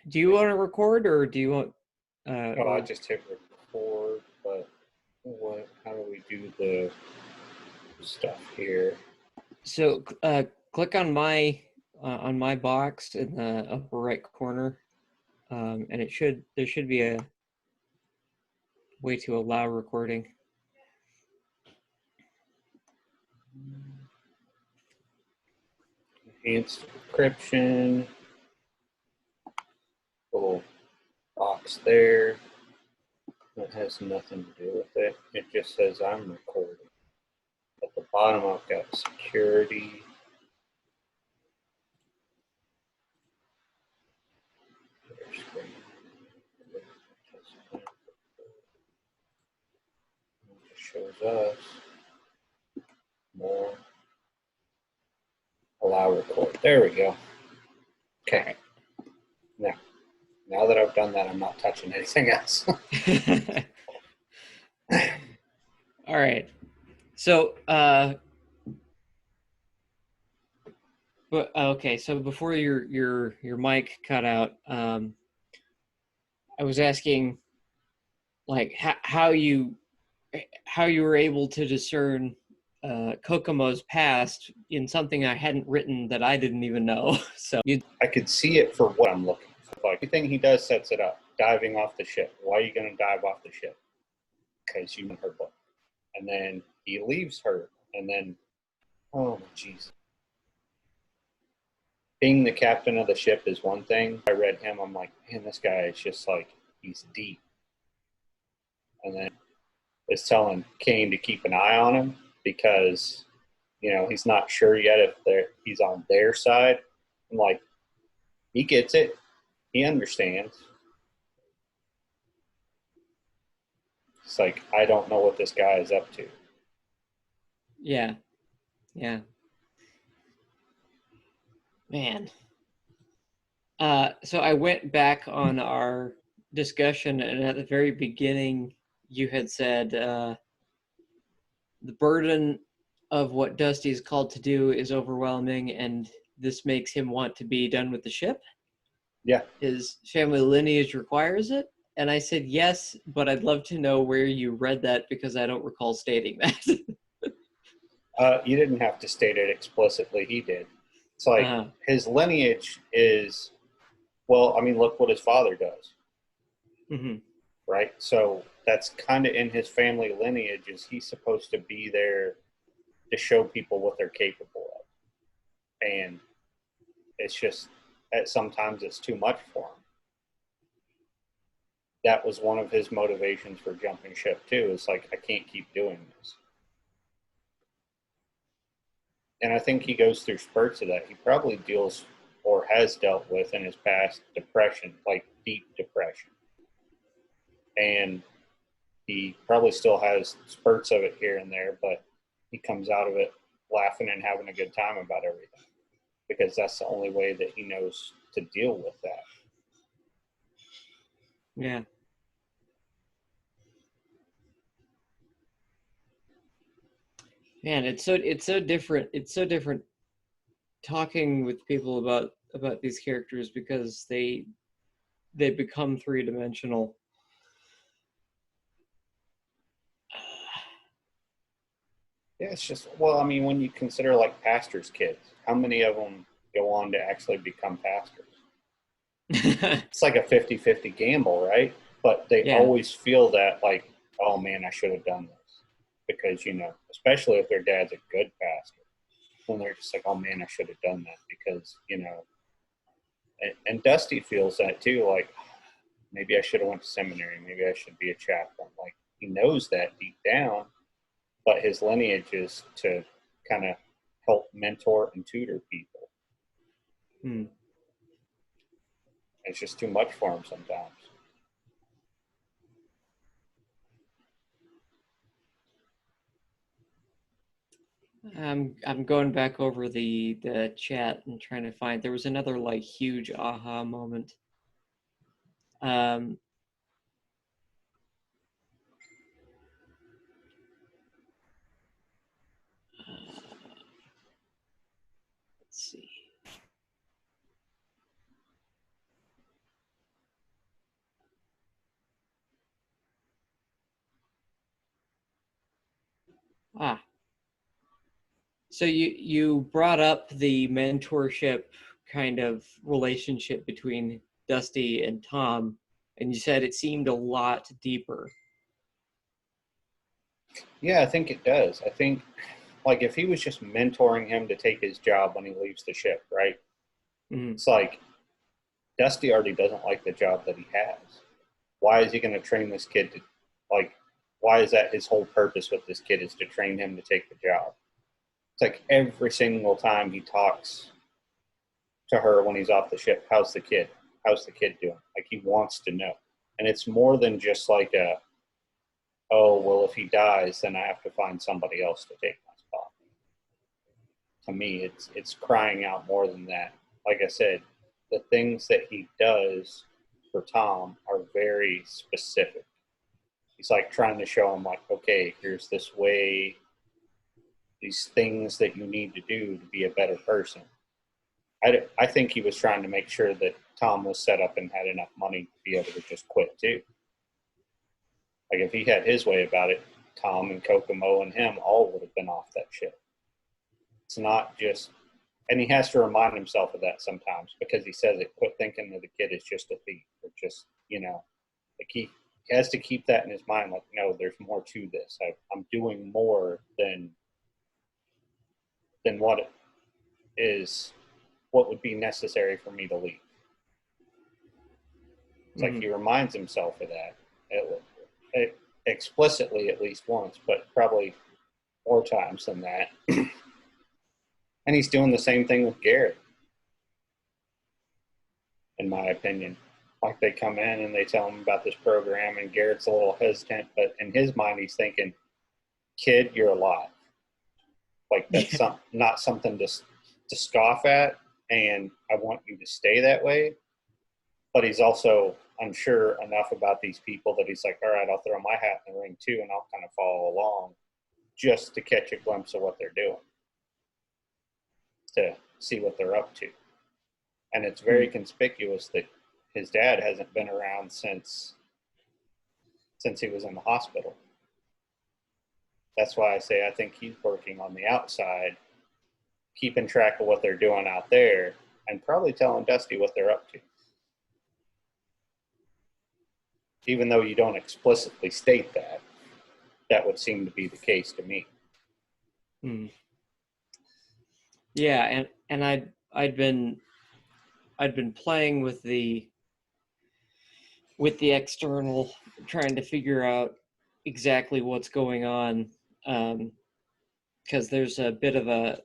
Do you want to record or do you want Oh, I or just hit record, but how do we do the stuff here? so click on my box in the upper right corner, and there should be a way to allow recording. Enhanced encryption, little box there. That has nothing to do with it. It just says I'm recording. At the bottom, I've got security. It shows us more. Allow record. There we go. Okay. Now that I've done that, I'm not touching anything else. All right. So but okay, so before your mic cut out, I was asking like how you were able to discern Kokomo's past in something I hadn't written that I didn't even know. So you I could see it for what I'm looking for. Like, everything he does sets it up. Diving off the ship. Why are you going to dive off the ship? Because you want her book. And then he leaves her. And then, oh, jeez. Being the captain of the ship is one thing. I read him. I'm like, man, this guy is just like, he's deep. And then it's telling Kane to keep an eye on him because, he's not sure yet if he's on their side. I'm like, he gets it. He understands. It's like, I don't know what this guy is up to. yeah. Yeah. Man. So I went back on our discussion, and at the very beginning, you had said the burden of what Dusty is called to do is overwhelming, and this makes him want to be done with the ship. Yeah. His family lineage requires it. And I said yes, but I'd love to know where you read that because I don't recall stating that. You didn't have to state it explicitly. He did. It's like his lineage is, well, I mean, look what his father does. Mm-hmm. Right? So that's kind of in his family lineage. Is he's supposed to be there to show people what they're capable of, and it's just that sometimes it's too much for him. That was one of his motivations for jumping ship too. It's like, I can't keep doing this. And I think he goes through spurts of that. He probably deals or has dealt with in his past depression, like deep depression. And he probably still has spurts of it here and there, but he comes out of it laughing and having a good time about everything because that's the only way that he knows to deal with that. Yeah. Man, it's so different. It's so different talking with people about these characters because they become three-dimensional. Yeah, it's just, well, I mean, when you consider like pastors' kids, how many of them go on to actually become pastors? It's like a 50-50 gamble, right? But they Yeah. always feel that, like, oh man, I should have done this. Because, especially if their dad's a good pastor, then they're just like, oh man, I should have done that. Because, and Dusty feels that too, like, maybe I should have went to seminary. Maybe I should be a chaplain. Like, he knows that deep down, but his lineage is to kind of help mentor and tutor people. Hmm. It's just too much for him sometimes. I'm going back over the chat and trying to find. There was another like huge aha moment. Um, let's see. Ah, so you brought up the mentorship kind of relationship between Dusty and Tom, and you said it seemed a lot deeper. Yeah, I think it does. I think, like, if he was just mentoring him to take his job when he leaves the ship, right? Mm-hmm. It's like Dusty already doesn't like the job that he has. Why is he going to train this kid to, like, why is that his whole purpose with this kid is to train him to take the job? It's like every single time he talks to her when he's off the ship, how's the kid? How's the kid doing? Like, he wants to know. And it's more than just like a, oh, well, if he dies, then I have to find somebody else to take my spot. To me, it's crying out more than that. Like I said, the things that he does for Tom are very specific. He's like trying to show him, like, okay, here's this way, these things that you need to do to be a better person. I think he was trying to make sure that Tom was set up and had enough money to be able to just quit too. Like, if he had his way about it, Tom and Kokomo and him all would have been off that ship. It's not just, and he has to remind himself of that sometimes because he says it. Quit thinking that the kid is just a thief or just, like he has to keep that in his mind. Like, no, there's more to this. I'm doing more than what is what would be necessary for me to leave. It's like Mm-hmm. he reminds himself of that explicitly at least once, but probably more times than that. And he's doing the same thing with Garrett, in my opinion. Like, they come in and they tell him about this program, and Garrett's a little hesitant, but in his mind, he's thinking, "Kid, you're alive. Like, that's Yeah. not something to scoff at, and I want you to stay that way." But he's also unsure enough about these people that he's like, "All right, I'll throw my hat in the ring too, and I'll kind of follow along just to catch a glimpse of what they're doing, to see what they're up to." And it's very conspicuous that his dad hasn't been around since he was in the hospital. That's why I say I think he's working on the outside, keeping track of what they're doing out there, and probably telling Dusty what they're up to. Even though you don't explicitly state that, that would seem to be the case to me. Mm-hmm. Yeah, and I'd been playing with the external, trying to figure out exactly what's going on, because there's a bit of a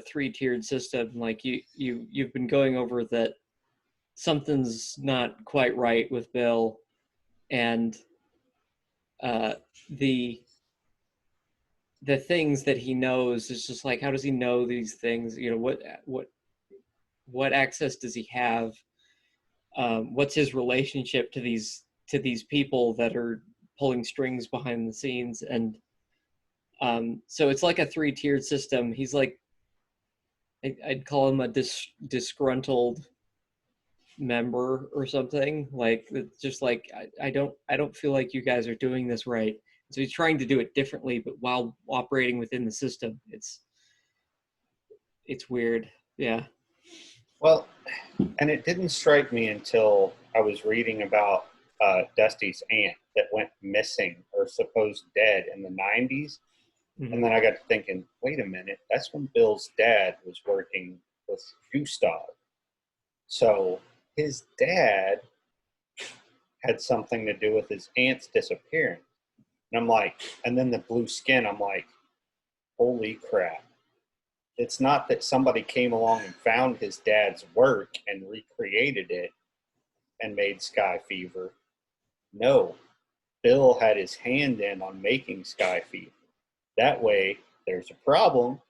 three-tiered system. Like you've been going over that something's not quite right with Bill, and uh, the the things that he knows is just like, how does he know these things? What access does he have? What's his relationship to these people that are pulling strings behind the scenes? And so it's like a three-tiered system. He's like, I'd call him a disgruntled member or something. Like, it's just like, I don't feel like you guys are doing this right. So he's trying to do it differently, but while operating within the system. It's weird. Yeah. Well, and it didn't strike me until I was reading about Dusty's aunt that went missing or supposed dead in the 90s. And Mm-hmm. then I got to thinking, wait a minute, that's when Bill's dad was working with Gustav. So his dad had something to do with his aunt's disappearance. And I'm like, and then the blue skin, I'm like, holy crap. It's not that somebody came along and found his dad's work and recreated it and made Sky Fever. No, Bill had his hand in on making Sky Fever. That way, there's a problem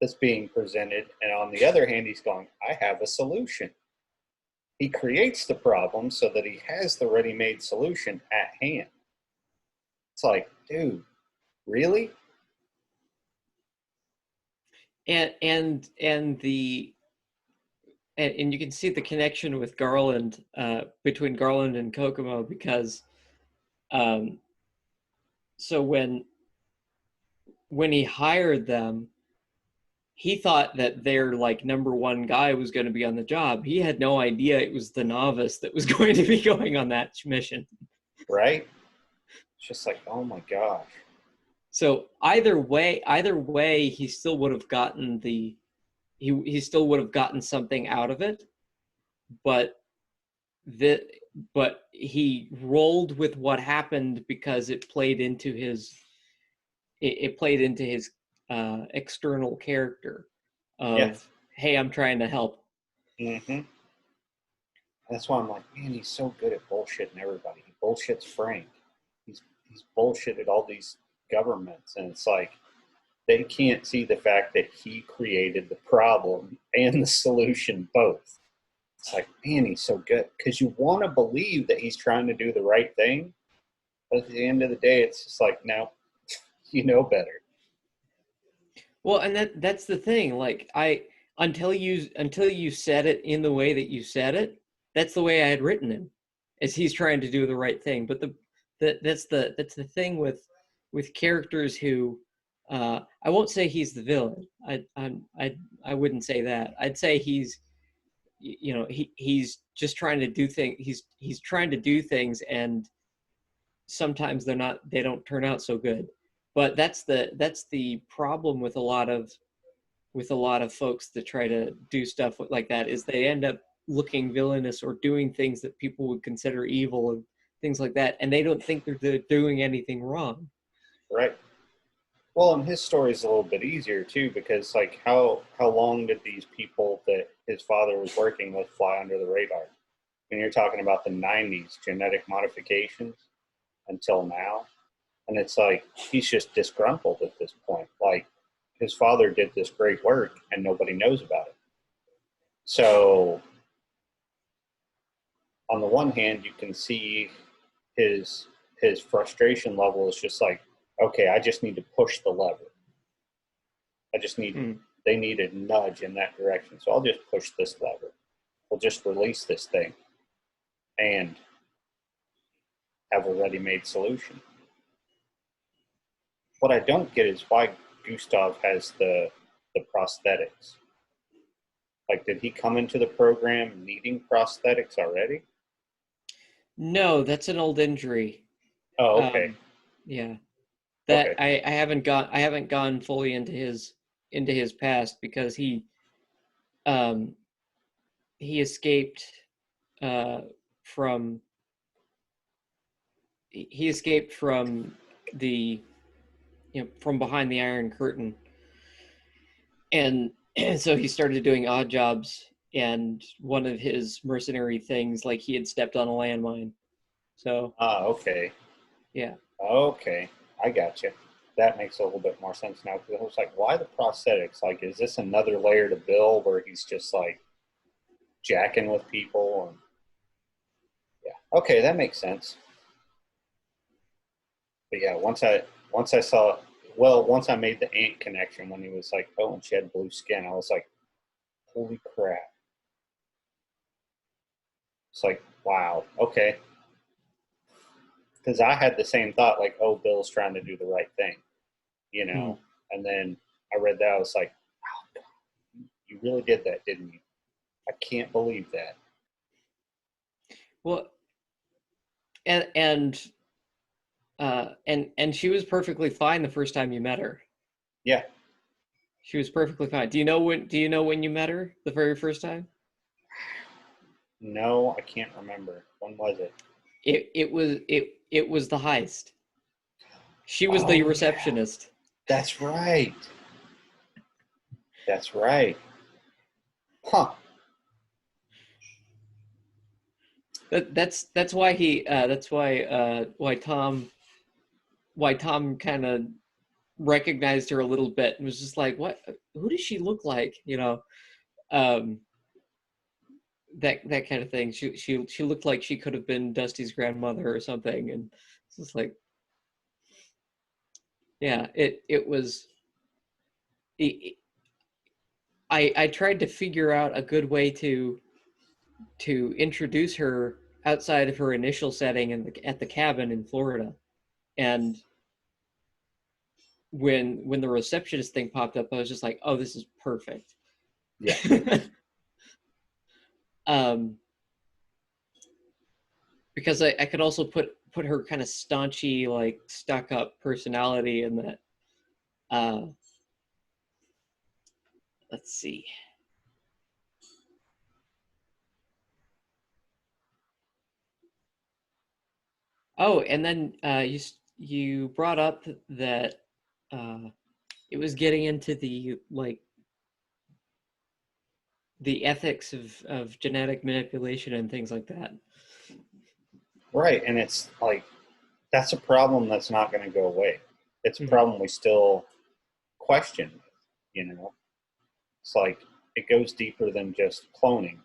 that's being presented, and on the other hand, he's going, I have a solution. He creates the problem so that he has the ready-made solution at hand. It's like, dude, really? And you can see the connection with Garland, between Garland and Kokomo, because um, so when he hired them, he thought that their like number one guy was going to be on the job. He had no idea it was the novice that was going to be going on that mission. Right? It's just like, oh my gosh. So either way, he still would have gotten he still would have gotten something out of it, but that but he rolled with what happened because it played into it played into his external character Yeah. of, hey, I'm trying to help. Mm-hmm. That's why I'm like, man, he's so good at bullshitting everybody. He bullshits Frank. He's bullshitted all these governments, and it's like they can't see the fact that he created the problem and the solution both. It's like, man, he's so good because you want to believe that he's trying to do the right thing, but at the end of the day, it's just like, no, you know better. Well, and that's the thing. Like until you said it in the way that you said it, that's the way I had written him, is he's trying to do the right thing. But that's the thing with characters who I won't say he's the villain. I wouldn't say that. I'd say he's just trying to do things. He's trying to do things, and sometimes they don't turn out so good. But that's the problem with a lot of folks that try to do stuff like that, is they end up looking villainous or doing things that people would consider evil and things like that, and they don't think they're doing anything wrong. Right. Well, and his story is a little bit easier too, because like how long did these people that his father was working with fly under the radar? When you're talking about the '90s genetic modifications until now, and it's like he's just disgruntled at this point. Like his father did this great work, and nobody knows about it. So on the one hand, you can see his his frustration level is just like, okay, I just need to push the lever. I just need Hmm. they need a nudge in that direction. So I'll just push this lever. We'll just release this thing and have a ready-made solution. What I don't get is why Gustav has the prosthetics. Like, did he come into the program needing prosthetics already? No, that's an old injury. Oh, okay, Um, yeah, that okay. I haven't gone fully into his past, because um, he escaped uh, from he escaped from the from behind the Iron Curtain, and so he started doing odd jobs. And one of his mercenary things, like, he had stepped on a landmine. So Ah, okay, yeah. okay. I got you. That makes a little bit more sense now because I was like, why the prosthetics? Like, is this another layer to Bill where he's just like jacking with people? And yeah, okay, that makes sense. But yeah, once I saw, well, once I made the ant connection when he was like, oh, and she had blue skin, I was like, holy crap! It's like, wow, okay. Because I had the same thought, like, oh, Bill's trying to do the right thing, you Hmm. know. And then I read that, I was like, wow, you really did that, didn't you? I can't believe that. Well, and and she was perfectly fine the first time you met her. Yeah, She was perfectly fine. Do you know when you met her the very first time? no, I can't remember. When was it? It was the heist. She was the Oh yeah, receptionist. that's right. That's right. Huh. That's why why Tom kind of recognized her a little bit and was just like, what, who does she look like, um that kind of thing. She looked like she could have been Dusty's grandmother or something. And it's just like, yeah, it was it, I tried to figure out a good way to introduce her outside of her initial setting at the cabin in Florida. And when the receptionist thing popped up, I was just like, oh, this is perfect. Yeah. um, because I could also put her kind of staunchy, like stuck up personality in that. Uh, let's see. Oh, and then you brought up that uh, it was getting into the like the ethics of genetic manipulation and things like that. Right. And it's like, that's a problem that's not going to go away. It's a Mm-hmm. problem we still question, you know? It's like, it goes deeper than just cloning,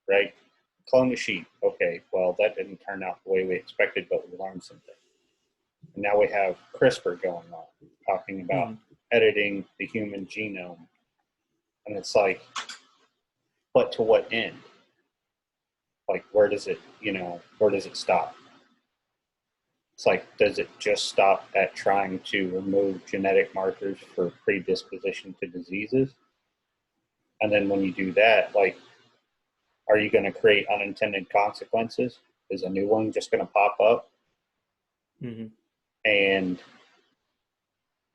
right? Clone a sheep. Okay, well, that didn't turn out the way we expected, but we learned something. And now we have CRISPR going on, talking about Mm-hmm. editing the human genome. And it's like, but to what end? Like, where does it, where does it stop? It's like, does it just stop at trying to remove genetic markers for predisposition to diseases? And then when you do that, like, are you going to create unintended consequences? Is a new one just going to pop up? Mm-hmm. And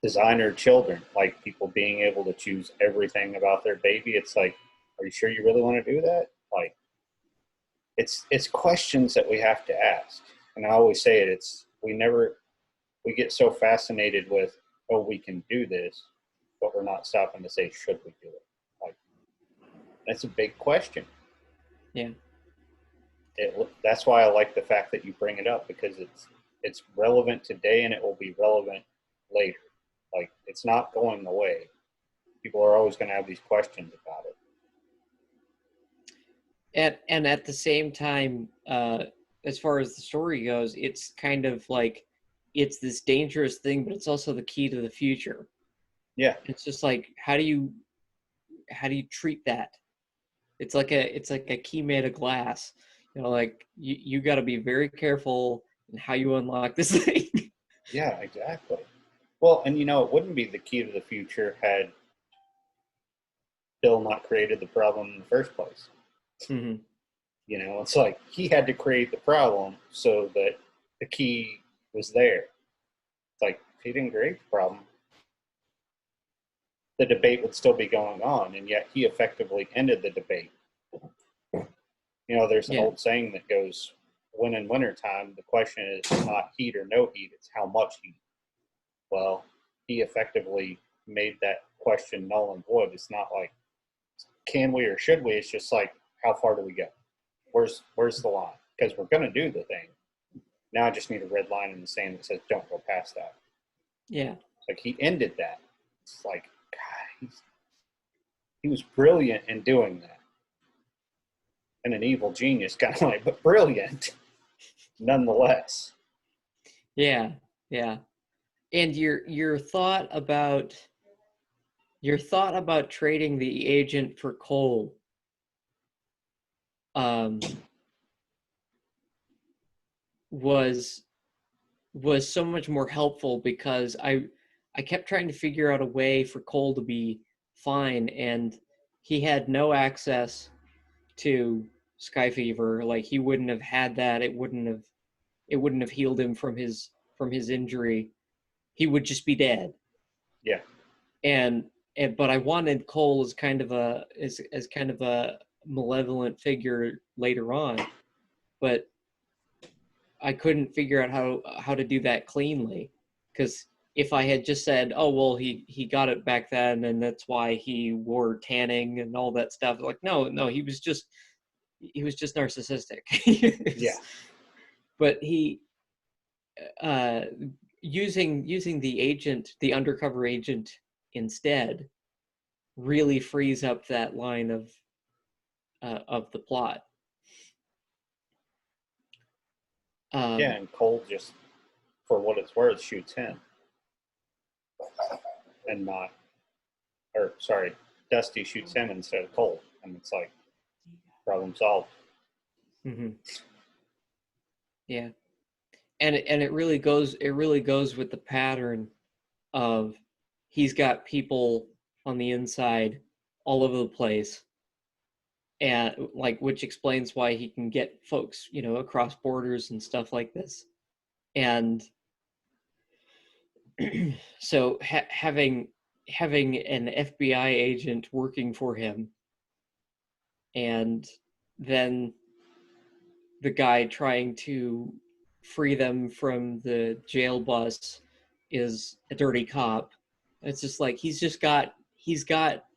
designer children, like people being able to choose everything about their baby, it's like, are you sure you really want to do that? Like, it's questions that we have to ask. And I always say it, we get so fascinated with, oh, we can do this, but we're not stopping to say, should we do it? Like, that's a big question. Yeah. That's why I like the fact that you bring it up, because it's relevant today and it will be relevant later. Like, it's not going away. People are always going to have these questions about it. And at the same time, as far as the story goes, it's kind of like it's this dangerous thing, but it's also the key to the future. Yeah, It's just like how do you treat that? It's like a key made of glass. Like you got to be very careful in how you unlock this thing. yeah, exactly. Well, and it wouldn't be the key to the future had Bill not created the problem in the first place. Mm-hmm. It's like he had to create the problem so that the key was there. It's like, if he didn't create the problem, the debate would still be going on, and yet he effectively ended the debate. There's an Yeah, old saying that goes, when in wintertime, the question is not heat or no heat, it's how much heat. Well, he effectively made that question null and void. It's not like, can we or should we? It's just like, how far do we go? Where's the line? Because we're going to do the thing. Now I just need a red line in the sand that says, don't go past that. yeah, It's like he ended that. It's like, God, he was brilliant in doing that. And an evil genius, kind of like, but brilliant nonetheless. yeah, yeah. And your thought about trading the agent for coal um, was was so much more helpful because I kept trying to figure out a way for Cole to be fine, and he had no access to Sky Fever. Like he wouldn't have had that. It wouldn't have healed him from his injury. He would just be dead. Yeah. And, but I wanted Cole as kind of a malevolent figure later on, but I couldn't figure out how to do that cleanly, because if I had just said, "Oh well, he got it back then, and that's why he wore tanning and all that stuff," like no, he was just narcissistic. Yeah. But he uh, using the undercover agent instead, really frees up that line of the plot. Yeah. Um, And Cole just, for what it's worth, shoots him and not, or sorry, Dusty shoots him instead of Cole. And it's like, problem solved. mhm, yeah. And it really goes with the pattern of he's got people on the inside all over the place, and like, which explains why he can get folks, across borders and stuff like this. And so having an FBI agent working for him, and then the guy trying to free them from the jail bus is a dirty cop. It's just like he's got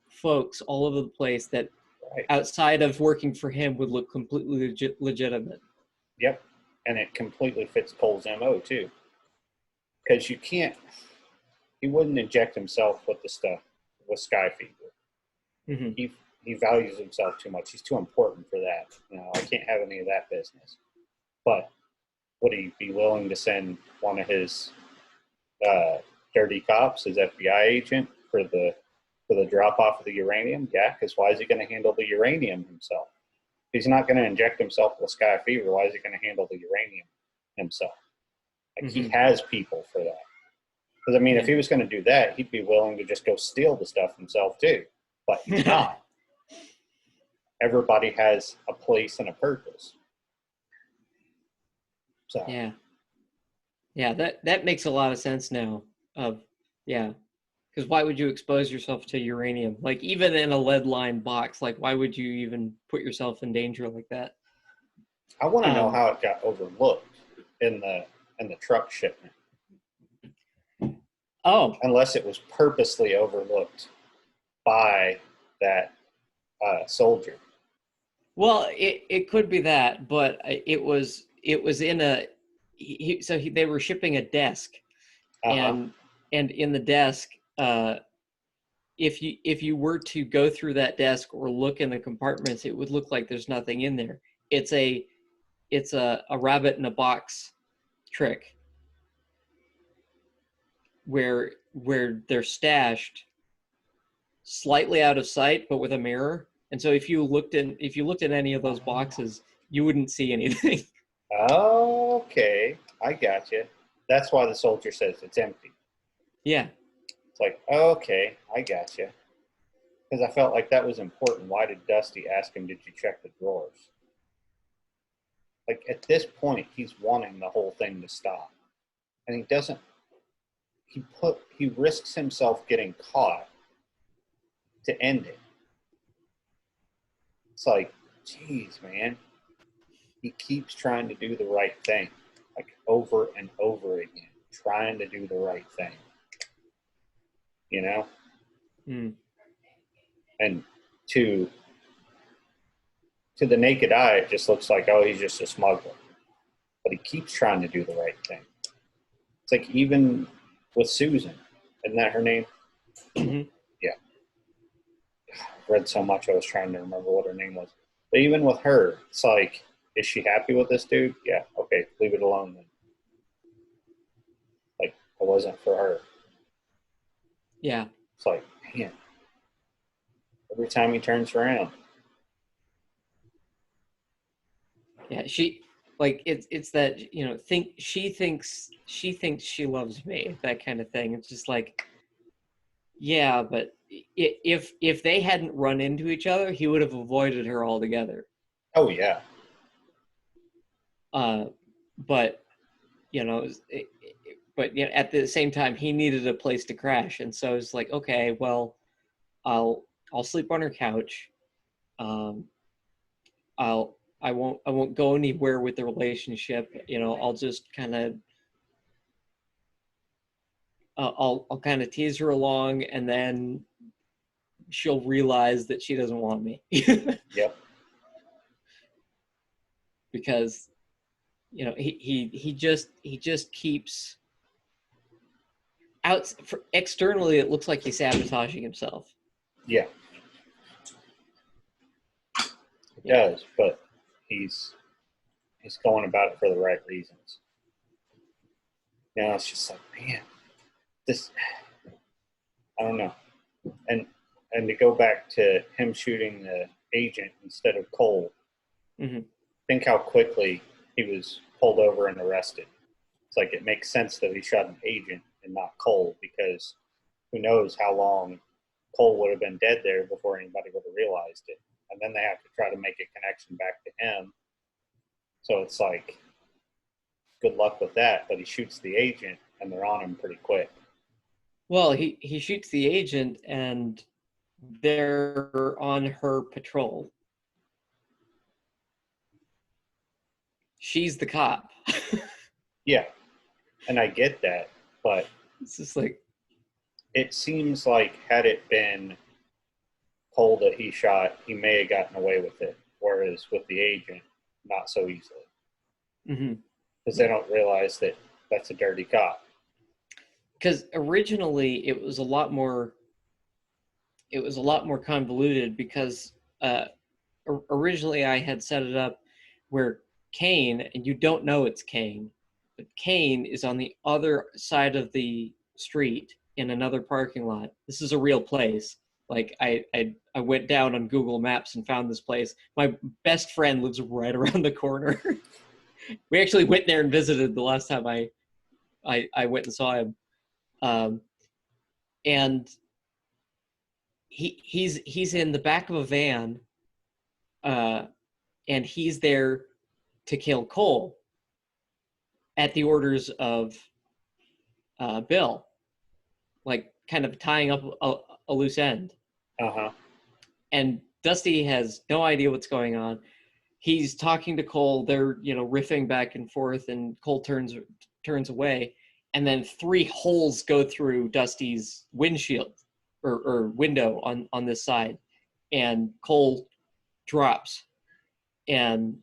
folks all over the place that Right. outside of working for him would look completely legitimate. Yep. And it completely fits Cole's MO too. Because he wouldn't inject himself with the stuff with Sky Fever. Mm-hmm. He values himself too much. He's too important for that. I can't have any of that business. But would he be willing to send one of his dirty cops, his FBI agent, for the drop off of the uranium? Yeah, because why is he going to handle the uranium himself? He's not going to inject himself with Sky Fever. Why is he going to handle the uranium himself? Like, he has people for that. Because, if he was going to do that, he'd be willing to just go steal the stuff himself, too. But he's not. Everybody has a place and a purpose. So Yeah, that makes a lot of sense now. Because why would you expose yourself to uranium? Like, even in a lead-lined box, like, why would you even put yourself in danger like that? I want to know how it got overlooked in the truck shipment. Oh, Unless it was purposely overlooked by that soldier. well, it could be that, but it was in a they were shipping a desk, and in the desk, if you were to go through that desk or look in the compartments, it would look like there's nothing in there. It's a rabbit in a box trick where they're stashed slightly out of sight, but with a mirror. And so if you looked at any of those boxes, you wouldn't see anything. Okay, I got you. That's why the soldier says it's empty. Yeah. It's like, okay, I got you. Because I felt like that was important. Why did Dusty ask him, did you check the drawers? Like, at this point, he's wanting the whole thing to stop. And he doesn't, he risks himself getting caught to end it. It's like, geez, man. He keeps trying to do the right thing, like over and over again, trying to do the right thing. And to the naked eye, it just looks like, oh, he's just a smuggler. But he keeps trying to do the right thing. It's like, even with Susan, isn't that her name? Mm-hmm. Yeah. I've read so much, I was trying to remember what her name was. But even with her, it's like, is she happy with this dude? Yeah, okay, leave it alone then. Like, it wasn't for her. Yeah. It's like, man, every time he turns around. Yeah, it's that, she thinks she loves me, that kind of thing. It's just like, yeah, but if they hadn't run into each other, he would have avoided her altogether. Oh, yeah. But at the same time, he needed a place to crash, and so it's like, okay, well, I'll sleep on her couch. I won't go anywhere with the relationship. I'll just kind of I'll kind of tease her along, and then she'll realize that she doesn't want me. Yep. Because he just keeps out. Externally, it looks like he's sabotaging himself. Yeah. It does, but he's going about it for the right reasons. It's just like, man, this, I don't know. And to go back to him shooting the agent instead of Cole, think how quickly he was pulled over and arrested. It's like, it makes sense that he shot an agent and not Cole, because who knows how long Cole would have been dead there before anybody would have realized it. And then they have to try to make a connection back to him. So it's like, good luck with that. But he shoots the agent, and they're on him pretty quick. Well, he shoots the agent, and they're on her patrol. She's the cop. Yeah, and I get that, but It's just like, it seems like had it been Cole that he shot, he may have gotten away with it. Whereas with the agent, not so easily. mm-hmm. Because they don't realize that that's a dirty cop. Because originally it was a lot more convoluted, because originally I had set it up where Kane, and you don't know it's Kane, but Kane is on the other side of the street in another parking lot. This is a real place. Like I went down on Google Maps and found this place. My best friend lives right around the corner. We actually went there and visited the last time I went and saw him. And he's in the back of a van, and he's there to kill Cole at the orders of Bill, like kind of tying up a loose end. Uh-huh. And Dusty has no idea what's going on. He's talking to Cole. They're riffing back and forth, and Cole turns away, and then 3 holes go through Dusty's windshield or window on this side, and Cole drops. And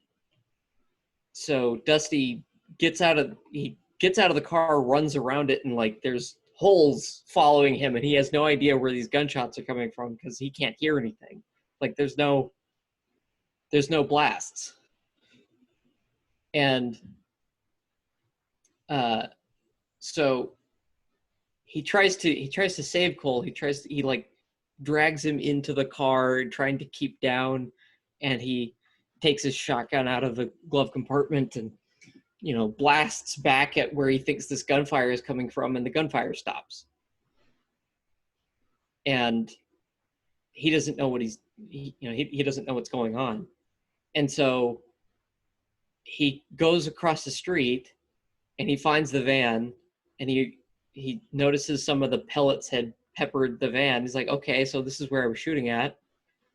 so Dusty gets out of the car, runs around it, and like there's holes following him, and he has no idea where these gunshots are coming from because he can't hear anything. Like there's no blasts. And so he tries to save Cole. He like drags him into the car trying to keep down, and he takes his shotgun out of the glove compartment and blasts back at where he thinks this gunfire is coming from, and the gunfire stops. And he doesn't know he doesn't know what's going on. And so he goes across the street and he finds the van, and he notices some of the pellets had peppered the van. He's like, okay, so this is where I was shooting at.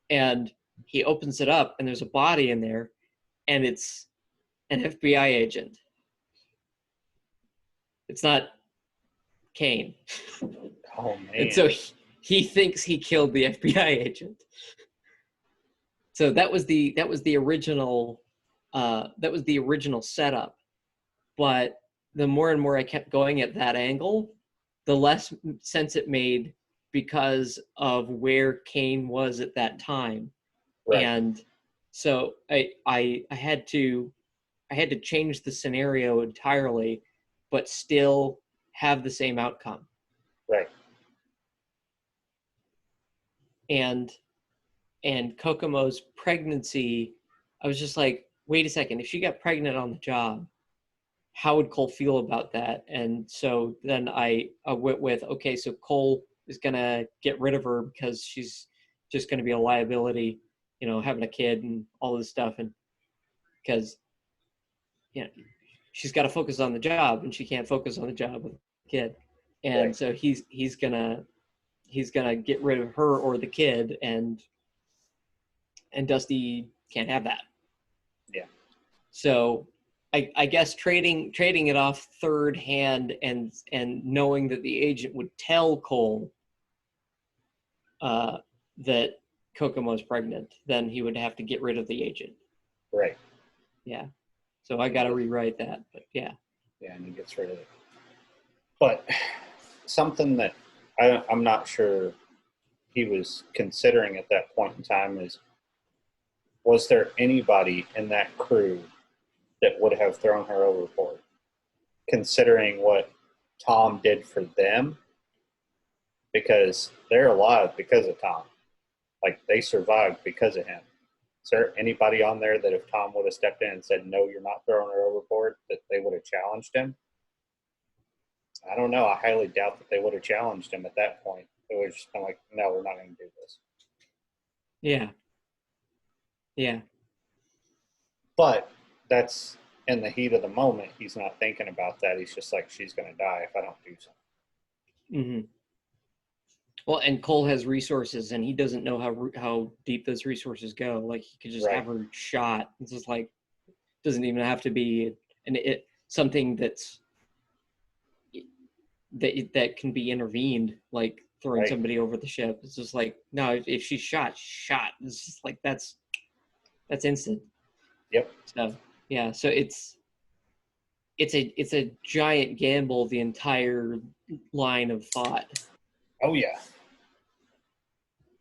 And he opens it up, and there's a body in there, and it's an FBI agent. It's not Kane. Oh man. And so he thinks he killed the FBI agent. So that was the original setup. But the more and more I kept going at that angle, the less sense it made because of where Kane was at that time. Right. And so I had to change the scenario entirely, but still have the same outcome. Right. And Kokomo's pregnancy, I was just like, wait a second, if she got pregnant on the job, how would Cole feel about that? And so then I went with, okay, so Cole is going to get rid of her because she's just going to be a liability, having a kid and all this stuff. And because, she's got to focus on the job, and she can't focus on the job with the kid. And right. So he's going to get rid of her or the kid, and Dusty can't have that. Yeah. So I guess trading it off third hand, and knowing that the agent would tell Cole that Kokomo's pregnant, then he would have to get rid of the agent. Right. Yeah. So I got to rewrite that, but yeah. Yeah, and he gets rid of it. But something that I'm not sure he was considering at that point in time is, was there anybody in that crew that would have thrown her overboard, considering what Tom did for them? Because they're alive because of Tom. Like, they survived because of him. Is there anybody on there that if Tom would have stepped in and said, no, you're not throwing her overboard, that they would have challenged him? I don't know. I highly doubt that they would have challenged him at that point. It would have just been like, no, we're not going to do this. Yeah. Yeah. But that's in the heat of the moment. He's not thinking about that. He's just like, she's going to die if I don't do something. Hmm. Well, and Cole has resources, and he doesn't know how deep those resources go. Like he could just have Right. her shot. It's just like doesn't even have to be something that can be intervened, like throwing Right. somebody over the ship. It's just like no, if she's shot, shot. It's just like that's instant. Yep. So yeah, so it's a giant gamble, the entire line of thought. Oh, yeah.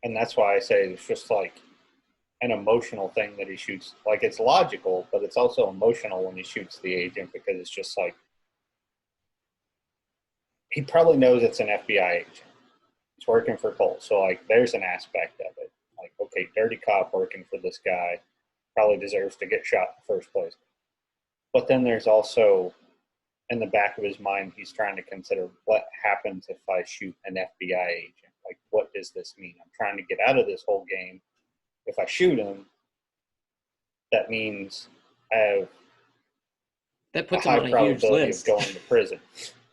And that's why I say it's just like an emotional thing that he shoots. Like it's logical, but it's also emotional when he shoots the agent because it's just like he probably knows it's an FBI agent. He's working for Cole. So like there's an aspect of it. Like, okay, dirty cop working for this guy probably deserves to get shot in the first place. But then there's also in the back of his mind, he's trying to consider what happens if I shoot an FBI agent. Like, what does this mean? I'm trying to get out of this whole game. If I shoot him, that means I have That a puts him high on a huge probability of list. going to prison.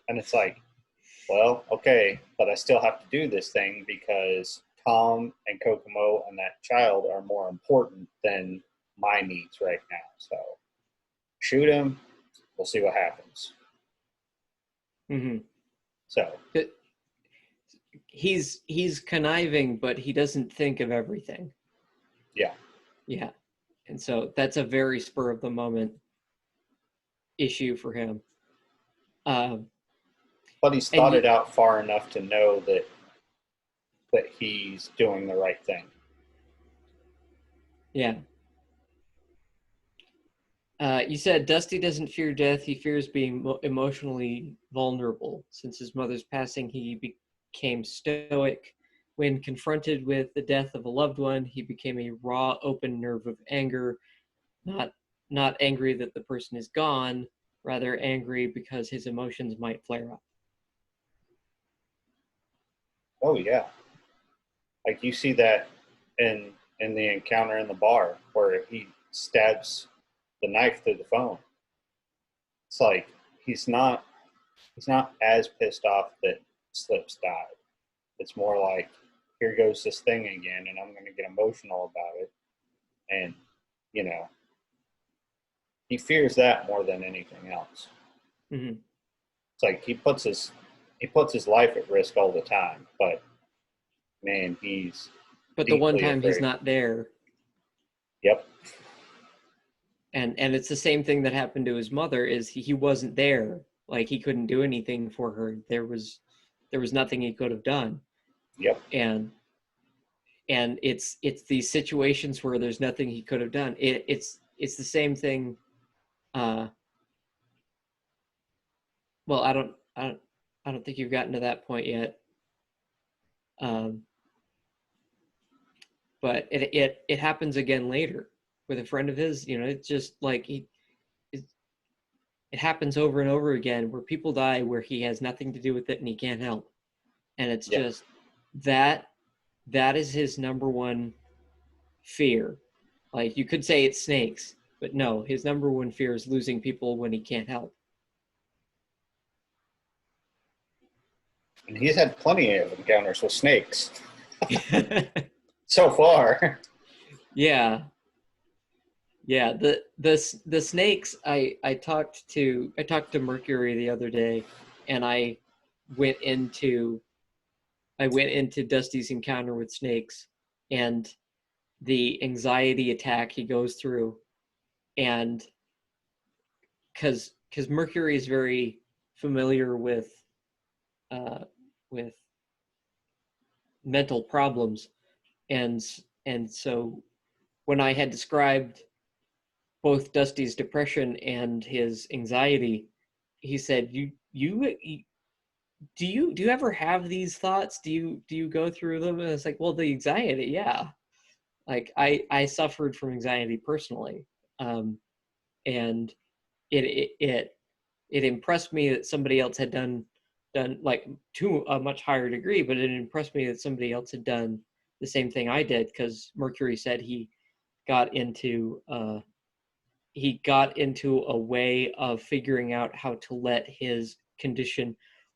And it's like, well, okay, but I still have to do this thing because Tom and Kokomo and that child are more important than my needs right now. So shoot him. We'll see what happens. Mm-hmm. So He's conniving, but he doesn't think of everything. yeah, Yeah, and so that's a very spur of the moment issue for him. Um, but he's and thought it out far enough to know that he's doing the right thing. yeah, you said Dusty doesn't fear death; he fears being emotionally vulnerable. Since his mother's passing, he became stoic. When confronted with the death of a loved one, he became a raw, open nerve of anger, not not angry that the person is gone, rather angry because his emotions might flare up. Oh yeah, like you see that in the encounter in the bar where he stabs the knife through the phone. It's like he's not as pissed off that Slips died. It's more like here goes this thing again, and I'm going to get emotional about it. And you know, he fears that more than anything else. Mm-hmm. It's like he puts his life at risk all the time, but man, he's But the one deeply time he's afraid. not there, Yep. and it's the same thing that happened to his mother, is he wasn't there, like he couldn't do anything for her. There was nothing he could have done. Yep. And it's these situations where there's nothing he could have done. It's the same thing. uh well, I don't think you've gotten to that point yet. um but it happens again later with a friend of his. It's just like it, it happens over and over again where people die where he has nothing to do with it and he can't help. And it's Yeah. just that that is his number one fear. Like, you could say it's snakes, but no, his number one fear is losing people when he can't help. And he's had plenty of encounters with snakes so far. Yeah. Yeah, the snakes, I talked to Mercury the other day, and went into I went into Dusty's encounter with snakes and the anxiety attack he goes through. And because Mercury is very familiar uh, with mental problems, and so when I had described both Dusty's depression and his anxiety, he said, "You do you ever have these thoughts? Do you go through them?" And it's like, well, the anxiety, yeah. Like, I suffered from anxiety personally, um, and it impressed me that somebody else had done done, like, to a much higher degree, but it impressed me that somebody else had done the same thing I did, because Mercury said got into he got into a way of figuring out how to let his condition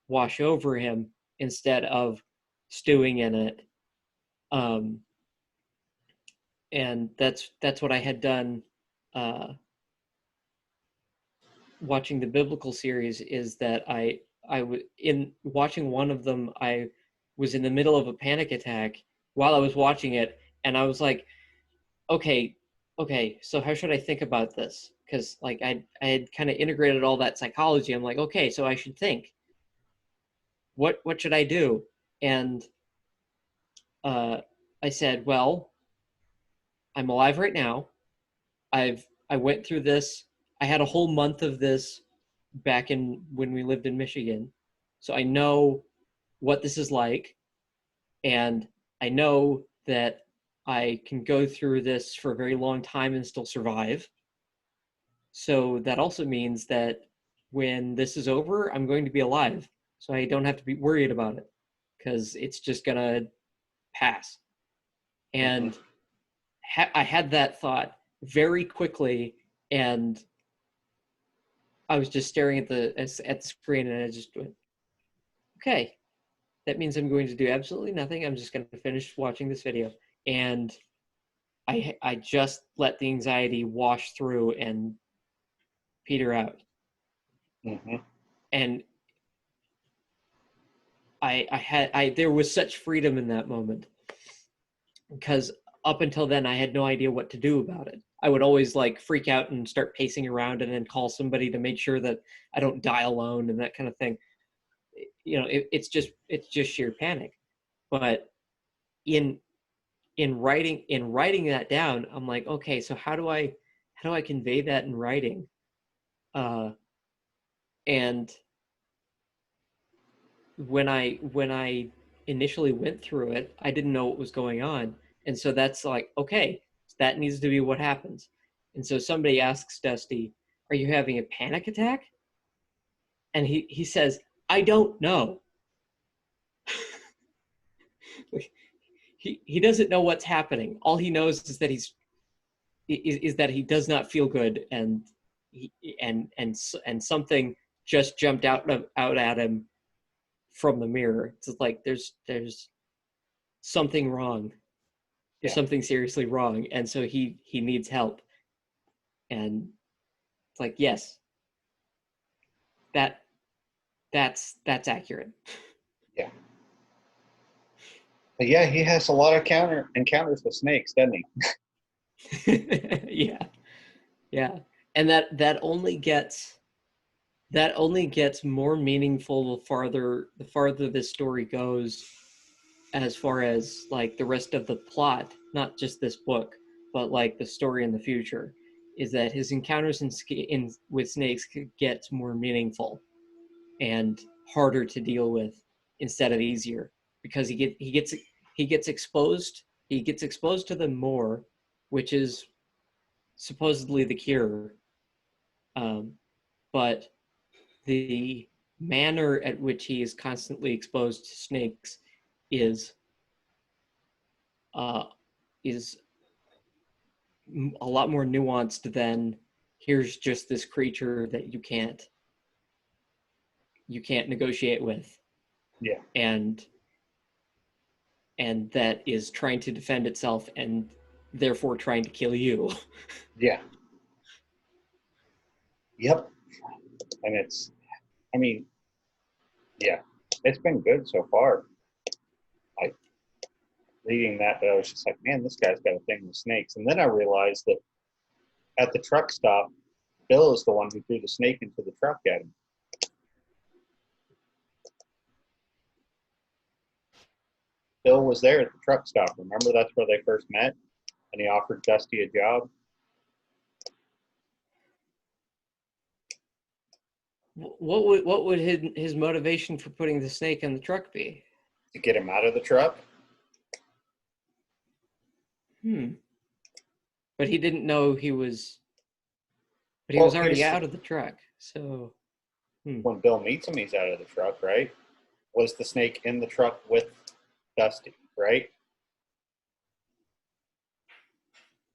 wash over him instead of stewing in it. Um, and that's what I had done uh, watching the biblical series. Is that in watching one of them, I was in the middle of a panic attack while I was watching it, and I was like, okay, so how should I think about this? Because, like, I had kind of integrated all that psychology. I'm like, okay, so I should think, what should I do? And uh, I said, well, I'm alive right now. I went through this. I had a whole month of this back in when we lived in Michigan, so I know what this is like, and I know that I can go through this for a very long time and still survive. So that also means that when this is over, I'm going to be alive. So I don't have to be worried about it, because it's just going to pass. Mm-hmm. And I had that thought very quickly, and I was just staring at the screen, and I just went, okay, that means I'm going to do absolutely nothing. I'm just going to finish watching this video. And I just let the anxiety wash through and peter out. Mm-hmm. And there was such freedom in that moment, because up until then I had no idea what to do about it. I would always, like, freak out and start pacing around and then call somebody to make sure that I don't die alone and that kind of thing. It's just sheer panic. But in writing that down, I'm like, okay, so how do I convey that in writing? Uh, and when I initially went through it, I didn't know what was going on, and so that's like, okay, that needs to be what happens. And so somebody asks Dusty, "Are you having a panic attack?" And he says, "I don't know." He doesn't know what's happening. All he knows is that he does not feel good, and he, and something just jumped out at him from the mirror. It's like there's something wrong. There's Yeah. something seriously wrong, and so he needs help. And it's like, yes, that that's accurate. Yeah. But yeah, he has a lot of encounters with snakes, doesn't he? Yeah, yeah. And that only gets more meaningful the farther this story goes, as far as, like, the rest of the plot, not just this book, but, like, the story in the future, is that his encounters with snakes gets more meaningful and harder to deal with instead of easier, because he gets exposed to them more, which is supposedly the cure. um, but the manner at which he is constantly exposed to snakes is uh, is a lot more nuanced than, here's just this creature that you can't negotiate with, Yeah. and that is trying to defend itself and therefore trying to kill you. Yeah. Yep. And I mean, yeah, it's been good so far. Like, reading that, but I was just like, man, this guy's got a thing with snakes. And then I realized that at the truck stop, Bill is the one who threw the snake into the truck at him. Bill was there at the truck stop. Remember, that's where they first met, and he offered Dusty a job. What would his motivation for putting the snake in the truck be? To get him out of the truck. But he didn't know but he was Well, already out of the truck. So when Bill meets him, he's out of the truck, right? was the snake in the truck with Dusty, right?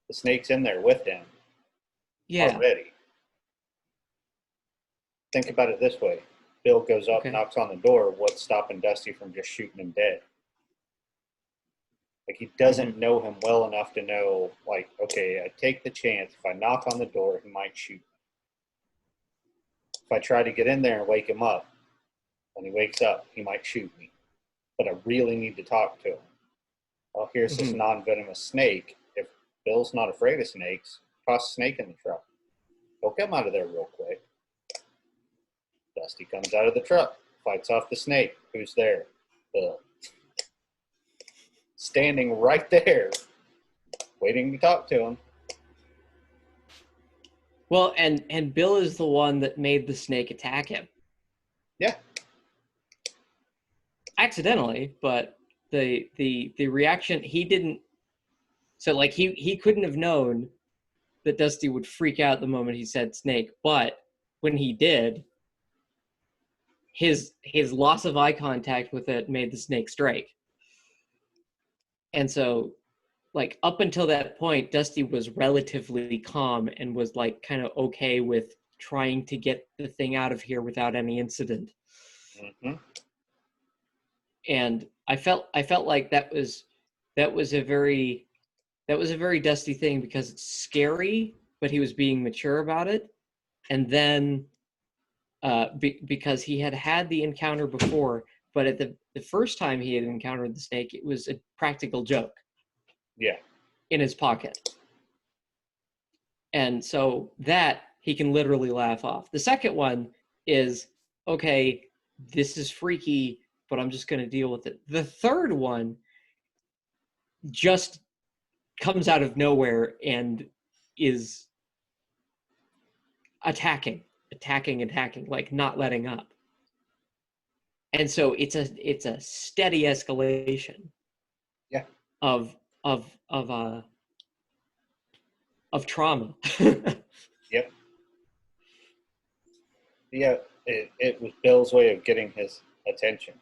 The snake's in there with him Yeah. already. Think about it this way. Bill goes up, Okay. knocks on the door. What's stopping Dusty from just shooting him dead? Like, he doesn't know him well enough to know, like, okay, I take the chance. If I knock on the door, he might shoot me. If I try to get in there and wake him up, when he wakes up, he might shoot me. But I really need to talk to him. Well, here's this non-venomous snake. If Bill's not afraid of snakes, toss a snake in the truck. He'll come out of there real quick. Dusty comes out of the truck, fights off the snake. Who's there? Bill. Standing right there, waiting to talk to him. Well, and Bill is the one that made the snake attack him. Yeah. Accidentally, but the reaction, he didn't. So like he couldn't have known that Dusty would freak out the moment he said snake, but when he did, his loss of eye contact with it made the snake strike. And so, like, up until that point, Dusty was relatively calm and was like kind of okay with trying to get the thing out of here without any incident. And I felt like that was a very Dusty thing, because it's scary, but he was being mature about it. And then because he had the encounter before, but at the first time he had encountered the snake, it was a practical joke. Yeah. In his pocket. And so that he can literally laugh off. The second one is, okay, this is freaky, but I'm just going to deal with it. The third one just comes out of nowhere and is attacking, like not letting up. And so it's a steady escalation. Yeah. Of trauma. Yep. Yeah, it was Bill's way of getting his attention.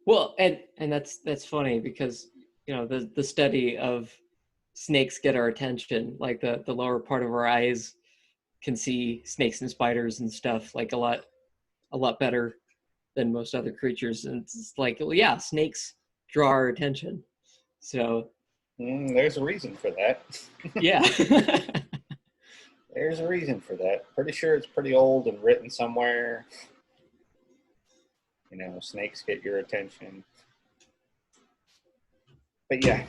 Well, and that's funny, because the study of snakes get our attention. Like the lower part of our eyes can see snakes and spiders and stuff like a lot better than most other creatures. And it's like, well, yeah, snakes draw our attention. So there's a reason for that. Yeah. There's a reason for that. Pretty sure it's pretty old and written somewhere. Snakes get your attention. But yeah,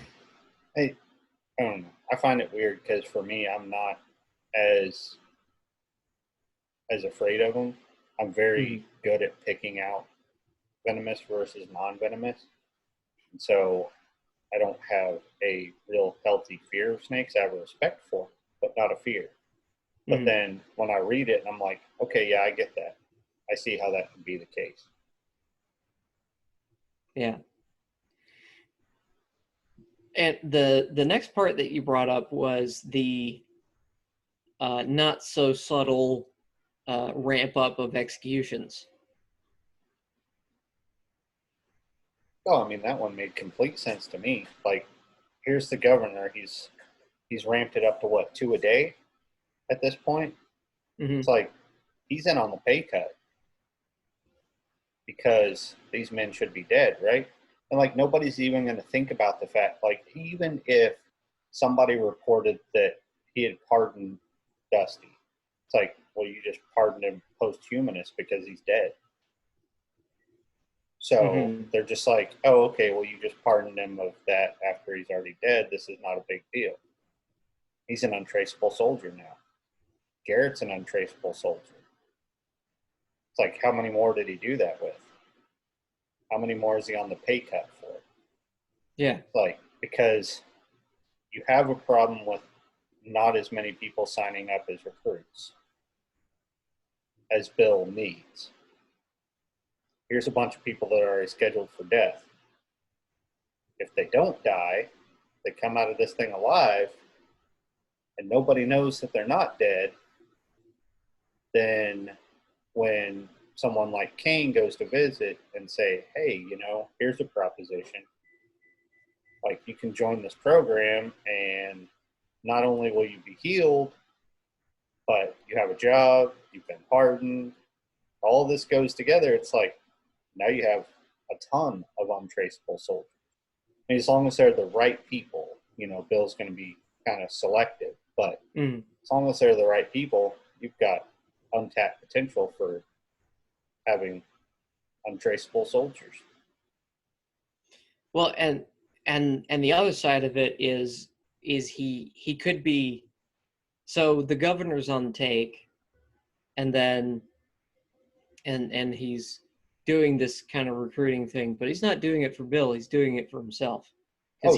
I don't know. I find it weird because for me, I'm not as afraid of them. I'm very good at picking out venomous versus non-venomous. And so I don't have a real healthy fear of snakes. I have a respect for them, but not a fear. But then when I read it, I'm like, okay, yeah, I get that. I see how that could be the case. Yeah. And the next part that you brought up was the not so subtle ramp up of executions. Oh, I mean, that one made complete sense to me. Like, here's the governor. He's ramped it up to what, 2 a day at this point? It's like he's in on the pay cut because these men should be dead, right? And like nobody's even going to think about the fact, like even if somebody reported that he had pardoned Dusty, it's like, well, you just pardoned him posthumanous because he's dead. So they're just like, oh, okay, well, you just pardoned him of that after he's already dead. This is not a big deal. He's an untraceable soldier now. Garrett's an untraceable soldier. It's like, how many more did he do that with? How many more is he on the pay cut for? Yeah. Like, because you have a problem with not as many people signing up as recruits as Bill needs. Here's a bunch of people that are already scheduled for death. If they don't die, they come out of this thing alive, and nobody knows that they're not dead, then when someone like Kane goes to visit and say, hey, here's a proposition. Like, you can join this program, and not only will you be healed, but you have a job, you've been pardoned. All this goes together. It's like now you have a ton of untraceable soldiers. And as long as they're the right people, Bill's going to be kind of selective, but as long as they're the right people, you've got untapped potential for having untraceable soldiers. Well, and the other side of it is he could be, so the governor's on the take, and then and he's doing this kind of recruiting thing, but he's not doing it for Bill, he's doing it for himself, because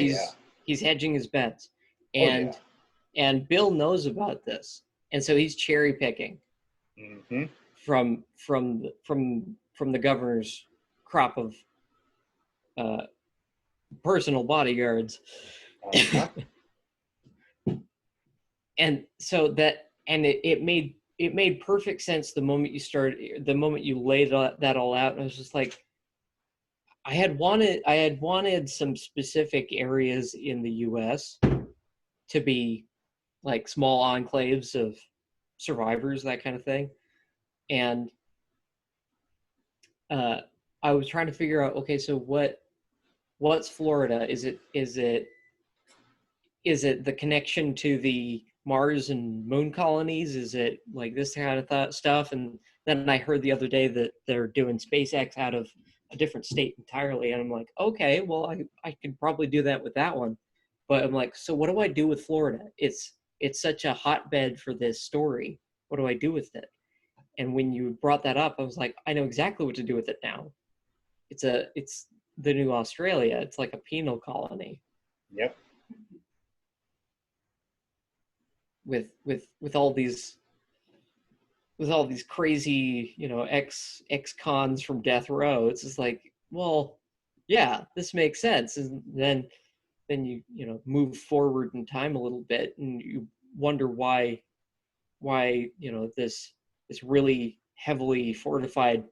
he's hedging his bets. And Bill knows about this, and so he's cherry picking from the governor's crop of personal bodyguards. And so it made perfect sense the moment you laid that all out. And I was just like, I had wanted some specific areas in the US to be like small enclaves of survivors, that kind of thing. And I was trying to figure out, okay, so what's Florida? Is it the connection to the Mars and moon colonies? Is it like this kind of stuff? And then I heard the other day that they're doing SpaceX out of a different state entirely. And I'm like, okay, well, I could probably do that with that one. But I'm like, so what do I do with Florida? It's such a hotbed for this story. What do I do with it? And when you brought that up, I was like, I know exactly what to do with it now. It's the new Australia. It's like a penal colony. Yep. With all these crazy, ex-cons from death row. It's just like, well, yeah, this makes sense. And then you move forward in time a little bit, and you wonder why this really heavily fortified,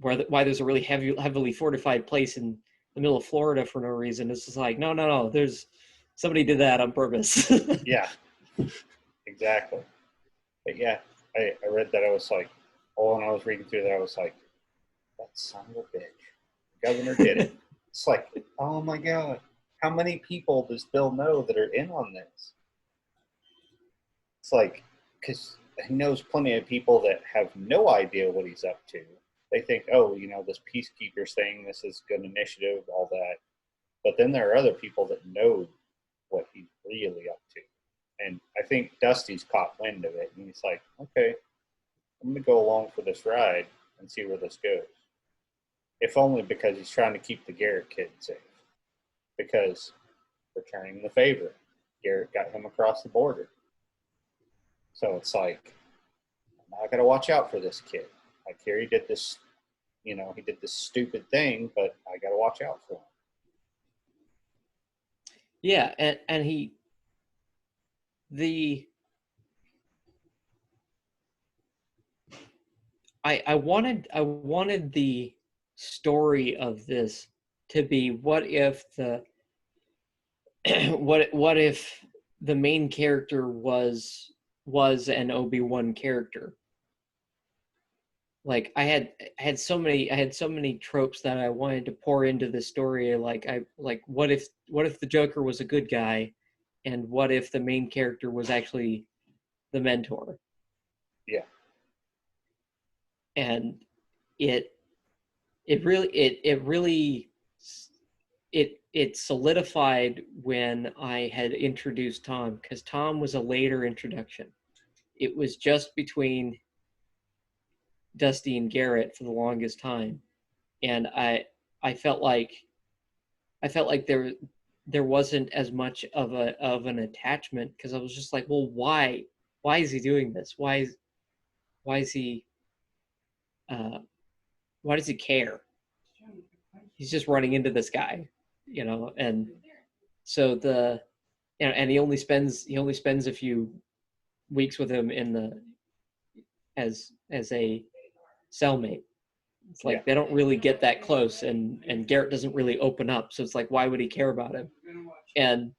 why there's a really heavily fortified place in the middle of Florida for no reason. It's just like, no, there's somebody did that on purpose. Yeah, exactly. But yeah, I read that. I was like, when I was reading through that, I was like, that son of a bitch, the governor did it. It's like, oh my God, how many people does Bill know that are in on this? It's like, because he knows plenty of people that have no idea what he's up to. They think, oh, this peacekeeper thing, this is good initiative, all that. But then there are other people that know what he's really up to. And I think Dusty's caught wind of it, and he's like, okay, I'm going to go along for this ride and see where this goes. If only because he's trying to keep the Garrett kid safe. Because returning the favor, Garrett got him across the border. So it's like, I got to watch out for this kid. Like, here he did this, he did this stupid thing, but I got to watch out for him. Yeah, and I wanted the story of this to be, what if the what if the main character was an Obi-Wan character. Like I had so many tropes that I wanted to pour into the story. Like what if the Joker was a good guy, and what if the main character was actually the mentor? Yeah. And it really solidified when I had introduced Tom, because Tom was a later introduction. It was just between Dusty and Garrett for the longest time, and I felt like there wasn't as much of an attachment, because I was just like, well, why is he doing this? Why is he why does he care? He's just running into this guy, and so and he only spends a few weeks with him in the as a cellmate. It's Yeah. like they don't really get that close, and Garrett doesn't really open up. So it's like, why would he care about him? And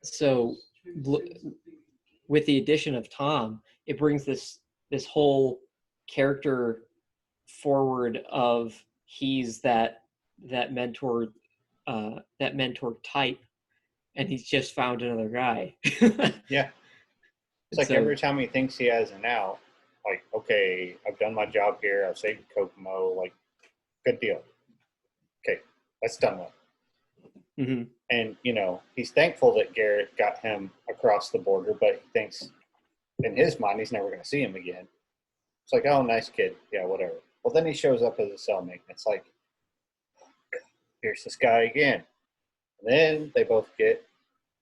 so with the addition of Tom, it brings this whole character forward of he's that mentor that mentor type, and he's just found another guy. Yeah. It's And like so every time he thinks he has an out, like, okay, I've done my job here. I've saved Kokomo. Like, good deal. Okay, that's done with. mhm. And, he's thankful that Garrett got him across the border, but he thinks in his mind he's never going to see him again. It's like, oh, nice kid. Yeah, whatever. Well, then he shows up as a cellmate. And it's like, here's this guy again. And then they both get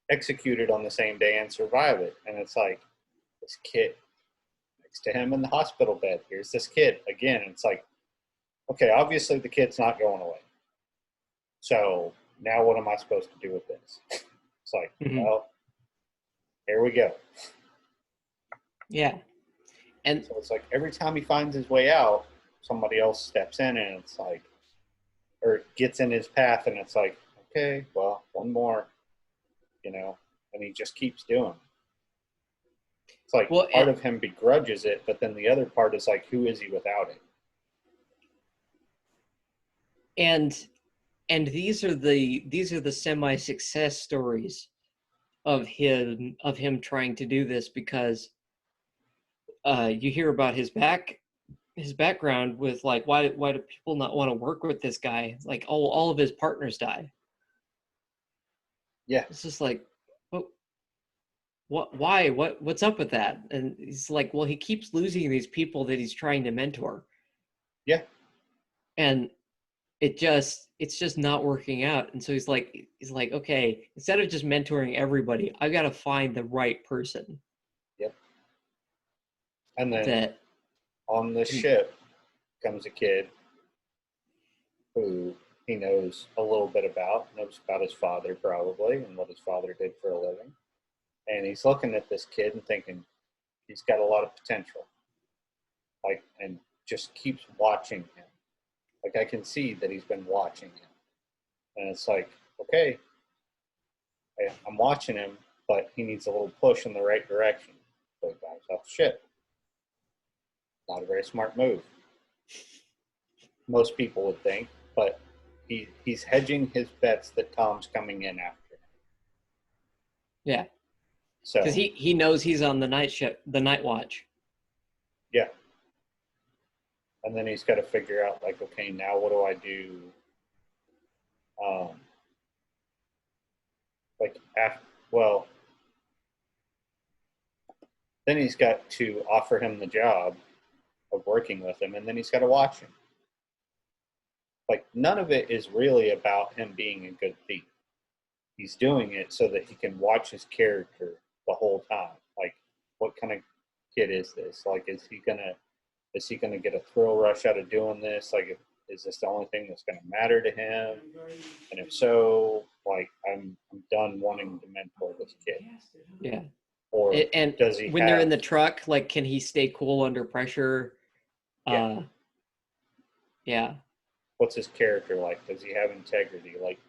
executed on the same day and survive it. And it's like, this kid next to him in the hospital bed. Here's this kid again. And it's like, okay, obviously the kid's not going away. So now what am I supposed to do with this? It's like, Mhm. well, here we go. Yeah. And So it's like every time he finds his way out, somebody else steps in and it's like, or gets in his path and it's like, okay, well, one more, and he just keeps doing it. It's like well, part of him begrudges it, but then the other part is like, who is he without it? and and these are the semi-success stories of him trying to do this, because you hear about his background with, like, why do people not want to work with this guy? Like, all of his partners die. Yeah, It's just like, what why what's up with that? And he's like, well, he keeps losing these people that he's trying to mentor, yeah, and it's just not working out. And so he's like, okay, instead of just mentoring everybody, I've got to find the right person yep. And then that on the can. ship comes a kid who he knows a little bit knows about his father probably and what his father did for a living. And he's looking at this kid and thinking he's got a lot of potential, like, and just keeps watching him. Like, I can see that he's been watching him. And it's like, okay, I'm watching him, but he needs a little push in the right direction. So he dives off the ship. Not a very smart move, most people would think, but he's hedging his bets that Tom's coming in after him. Yeah, So, because he knows he's on the night watch. yeah. And then he's got to figure out, like, okay, now what do I do? Um, like, well, then he's got to offer him the job of working with him, and then he's got to watch him. Like, none of it is really about him being a good thief. He's doing it so that he can watch his character the whole time. Like, what kind of kid is this? Like, is he gonna get a thrill rush out of doing this? Like, is this the only thing that's gonna matter to him? And if so, like, I'm done wanting to mentor this kid. Yeah. Or And does he when they're in have? the truck, like, can he stay cool under pressure? Yeah. Yeah. What's his character like? Does he have integrity? Like,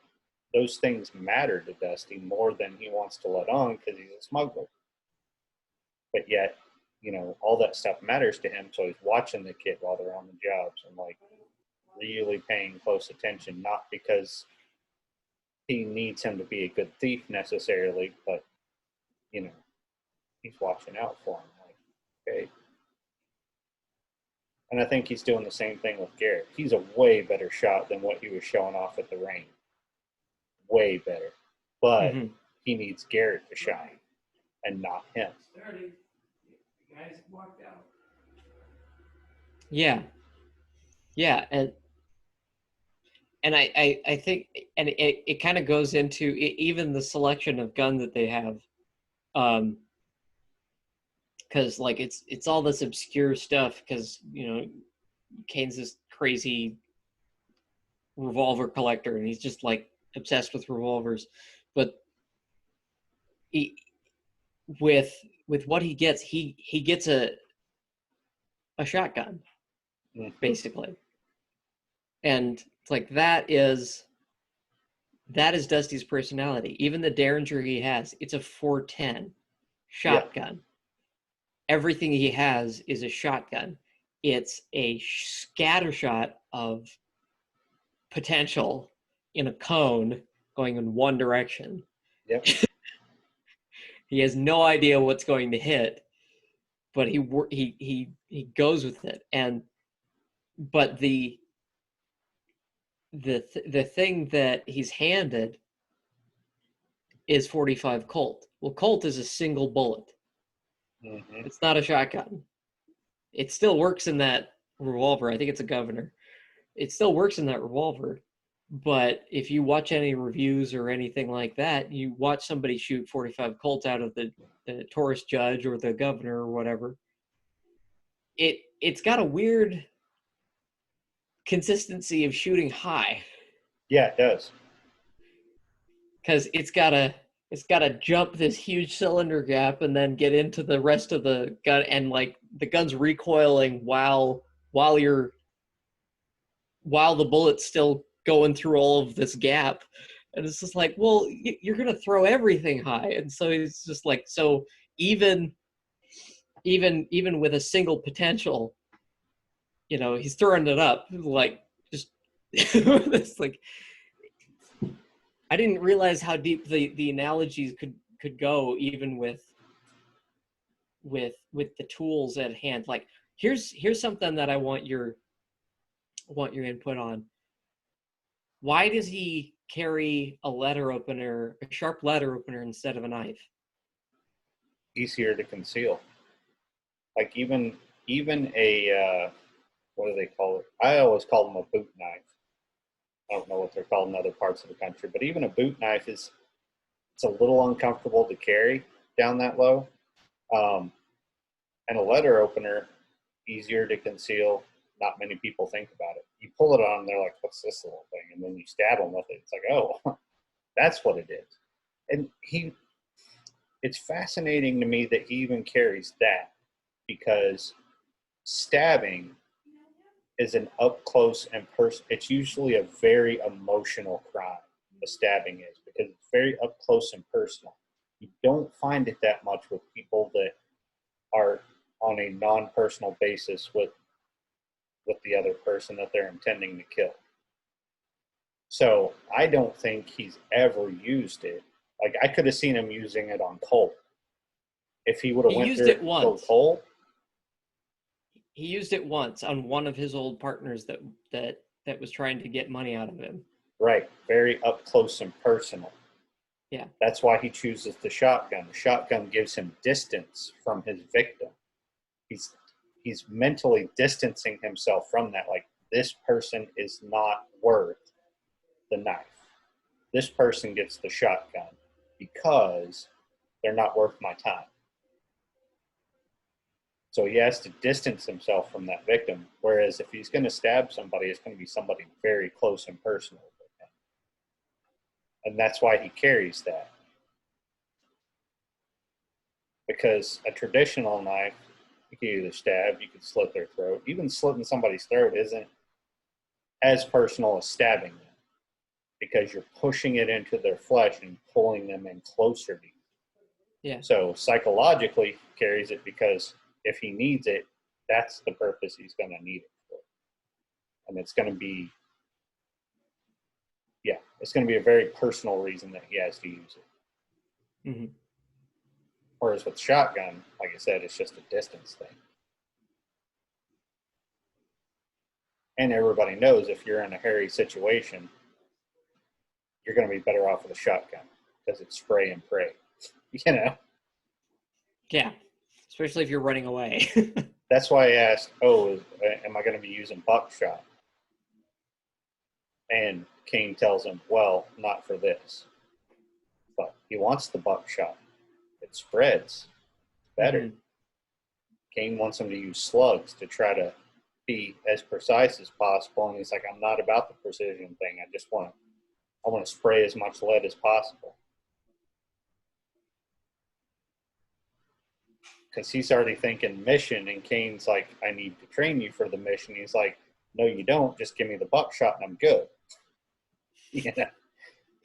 those things matter to Dusty more than he wants to let on because he's a smuggler. But yet, all that stuff matters to him. So he's watching the kid while they're on the jobs and, like, really paying close attention, not because he needs him to be a good thief necessarily, but, he's watching out for him. Like, okay. And I think he's doing the same thing with Garrett. He's a way better shot than what he was showing off at the range. Way better. But Mm-hmm. he needs Garrett to shine and not him. Yeah. Yeah. And I think, and it kind of goes into even the selection of gun that they have. Because, like, it's all this obscure stuff, because Kane's this crazy revolver collector, and he's just, like, obsessed with revolvers. But he, with what he gets, he gets a shotgun, Mm. basically. And it's like that is Dusty's personality. Even the Derringer he has, it's a 410 Yeah. shotgun. Everything he has is a shotgun. It's a scattershot of potential in a cone going in one direction. Yep. He has no idea what's going to hit, but he goes with it. And but the thing that he's handed is 45 Colt. Well, Colt is a single bullet. Mm-hmm. It's not a shotgun. It still works in that revolver. I think it's a Governor. It still works in that revolver. But if you watch any reviews or anything like that, you watch somebody shoot 45 Colt out of the tourist judge or the Governor or whatever. It's got a weird consistency of shooting high, Yeah, it does. because it's got to jump this huge cylinder gap and then get into the rest of the gun, and like the gun's recoiling while you're while the bullet's still going through all of this gap. And it's just like, well, you're gonna throw everything high. And so it's just like, so even even with a single potential, he's throwing it up like just it's like, I didn't realize how deep the analogies could go, even with the tools at hand. Like, here's something that I want your input on. Why does he carry a sharp letter opener, instead of a knife? Easier to conceal. Like even a what do they call it? I always call them a boot knife. I don't know what they're called in other parts of the country, but even a boot knife it's a little uncomfortable to carry down that low. Um, and a letter opener, easier to conceal. Not many people think about it. You pull it on, they're like, "What's this little thing?" And then you stab them with it. It's like, "Oh, that's what it is." And it's fascinating to me that he even carries that, because stabbing is an up close and it's usually a very emotional crime. The stabbing is, because it's very up close and personal. You don't find it that much with people that are on a non-personal basis with the other person that they're intending to kill. So I don't think he's ever used it. Like, I could have seen him using it on Cole. If he would have He went used there it to kill once. Cole. He used it once on one of his old partners that was trying to get money out of him. Right. Very up close and personal. Yeah. That's why he chooses the shotgun. The shotgun gives him distance from his victim. He's mentally distancing himself from that. Like, this person is not worth the knife. This person gets the shotgun because they're not worth my time. So he has to distance himself from that victim. Whereas if he's going to stab somebody, it's going to be somebody very close and personal with him. And that's why he carries that. Because a traditional knife, you can either stab, you can slit their throat. Even slitting somebody's throat isn't as personal as stabbing them, because you're pushing it into their flesh and pulling them in closer to you. Yeah. So psychologically, he carries it because if he needs it, that's the purpose he's going to need it for. And it's going to be, it's going to be a very personal reason that he has to use it. Mm-hmm. Whereas with shotgun, like I said, it's just a distance thing. And everybody knows if you're in a hairy situation, you're going to be better off with a shotgun because it's spray and pray. Yeah. Especially if you're running away. That's why I asked, am I going to be using buckshot? And King tells him, well, not for this. But he wants the buckshot. It spreads better. Mm-hmm. King wants him to use slugs to try to be as precise as possible. And he's like, I'm not about the precision thing. I want to spray as much lead as possible. because he's already thinking mission, and Kane's like, I need to train you for the mission. He's like, no, you don't. Just give me the buckshot and I'm good. You know,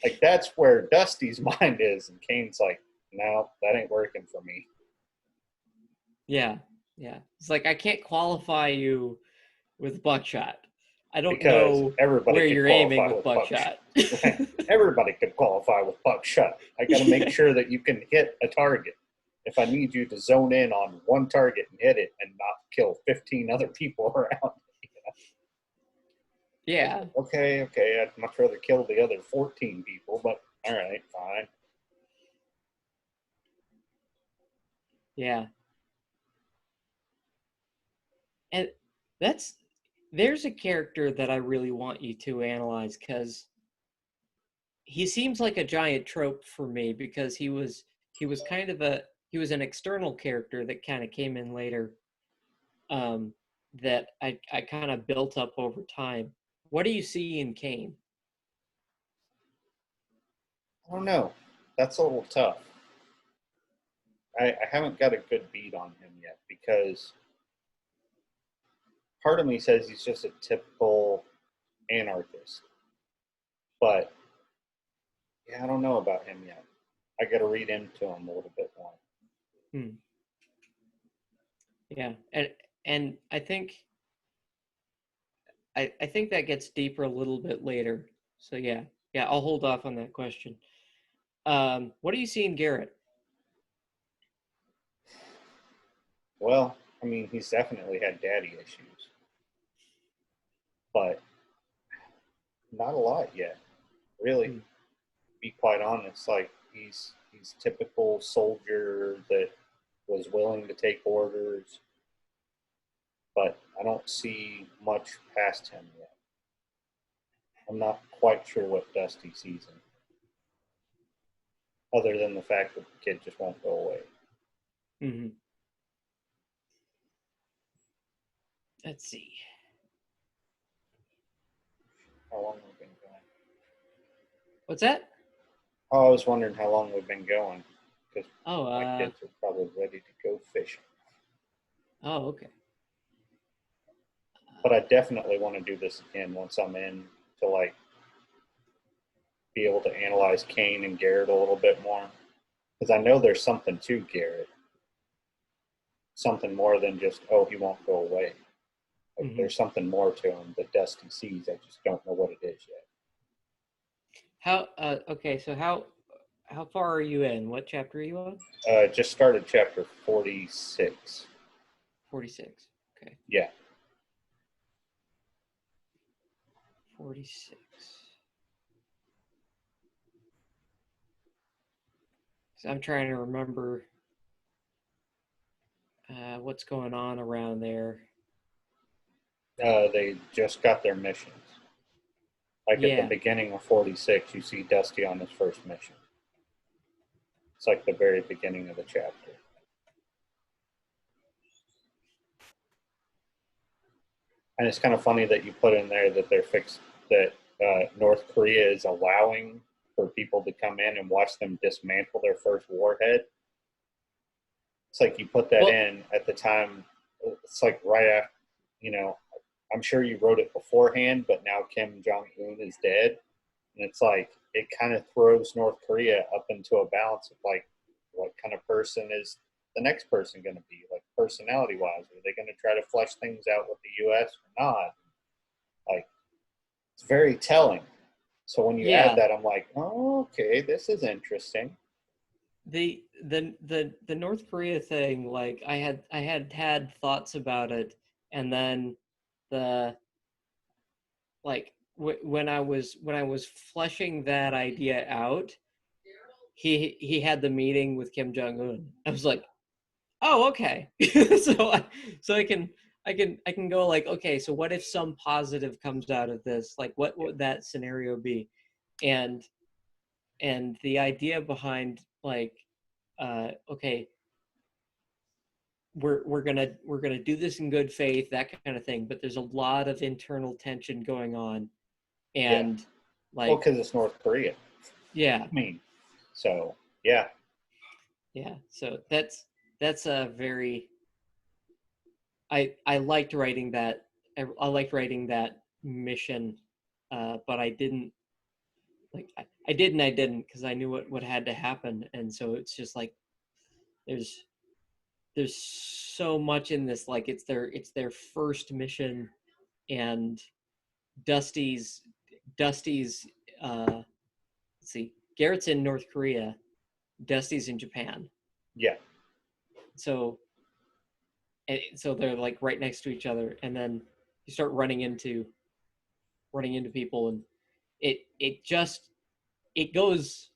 like that's where Dusty's mind is, and Kane's like, no, that ain't working for me. Yeah. Yeah. It's like I can't qualify you with buckshot. I don't Because know everybody where could you're aiming qualify with with buckshot. buckshot. Everybody could qualify with buckshot. I got to make sure that you can hit a target. If I need you to zone in on one target and hit it and not kill 15 other people around, Yeah. okay, I'd much rather kill the other 14 people, but all right, fine. Yeah. And that's there's a character that I really want you to analyze because he seems like a giant trope for me because he was kind of a he was an external character that kind of came in later, um, that I kind of built up over time. What do you see in Kane? I don't know. That's a little tough. I haven't got a good beat on him yet because part of me says he's just a typical anarchist. But yeah, I don't know about him yet. I got to read into him a little bit more. Hmm. Yeah, and I think that gets deeper a little bit later. So yeah, I'll hold off on that question. What do you see in Garrett? Well, I mean, he's definitely had daddy issues, but not a lot yet. Really, Hmm. be quite honest. Like he's typical soldier that was willing to take orders, but I don't see much past him yet. I'm not quite sure what Dusty sees him, other than the fact that the kid just won't go away. Mm-hmm. Let's see. How long have we been going? What's that? Oh, I was wondering how long we've been going because Oh, my kids are probably ready to go fishing. oh, okay. But I definitely want to do this again once I'm in to like be able to analyze Kane and Garrett a little bit more because I know there's something to Garrett, something more than just he won't go away. Like Mm-hmm. there's something more to him that Dusty sees. I just don't know what it is yet. How? Okay. So how far are you in? What chapter are you on? Just started chapter 46. 46. Okay. Yeah. 46. So I'm trying to remember what's going on around there. They just got their missions. Like at the Yeah. beginning of 46, you see Dusty on his first mission. It's like the very beginning of the chapter. And it's kind of funny that you put in there that that North Korea is allowing for people to come in and watch them dismantle their first warhead. It's like you put that Well, in at the time. It's like right after, you know, I'm sure you wrote it beforehand, but now Kim Jong Un is dead, and it's like it kind of throws North Korea up into a balance of like, what kind of person is the next person going to be, like personality wise? Are they going to try to flesh things out with the U.S. or not? Like, it's very telling. So when you add yeah. that, I'm like, oh, okay, this is interesting. The North Korea thing, like I had thoughts about it, and then the like when I was fleshing that idea out, he had the meeting with Kim Jong Un. I was like, oh, okay. so I, so I can go like, okay, so what if some positive comes out of this? Like, what would that scenario be? And and the idea behind like, okay, we're gonna do this in good faith, that kind of thing. But there's a lot of internal tension going on, Yeah. and Well, like, because it's North Korea. yeah, I mean, so yeah, yeah. So that's a very I liked writing that. I liked writing that mission, but I didn't I did and I didn't because I knew what had to happen, and so it's just like there's there's so much in this. Like it's their first mission, and Dusty's Dusty's let's see, Garrett's in North Korea, Dusty's in Japan, Yeah. so so they're like right next to each other, and then you start running into people, and it just it goes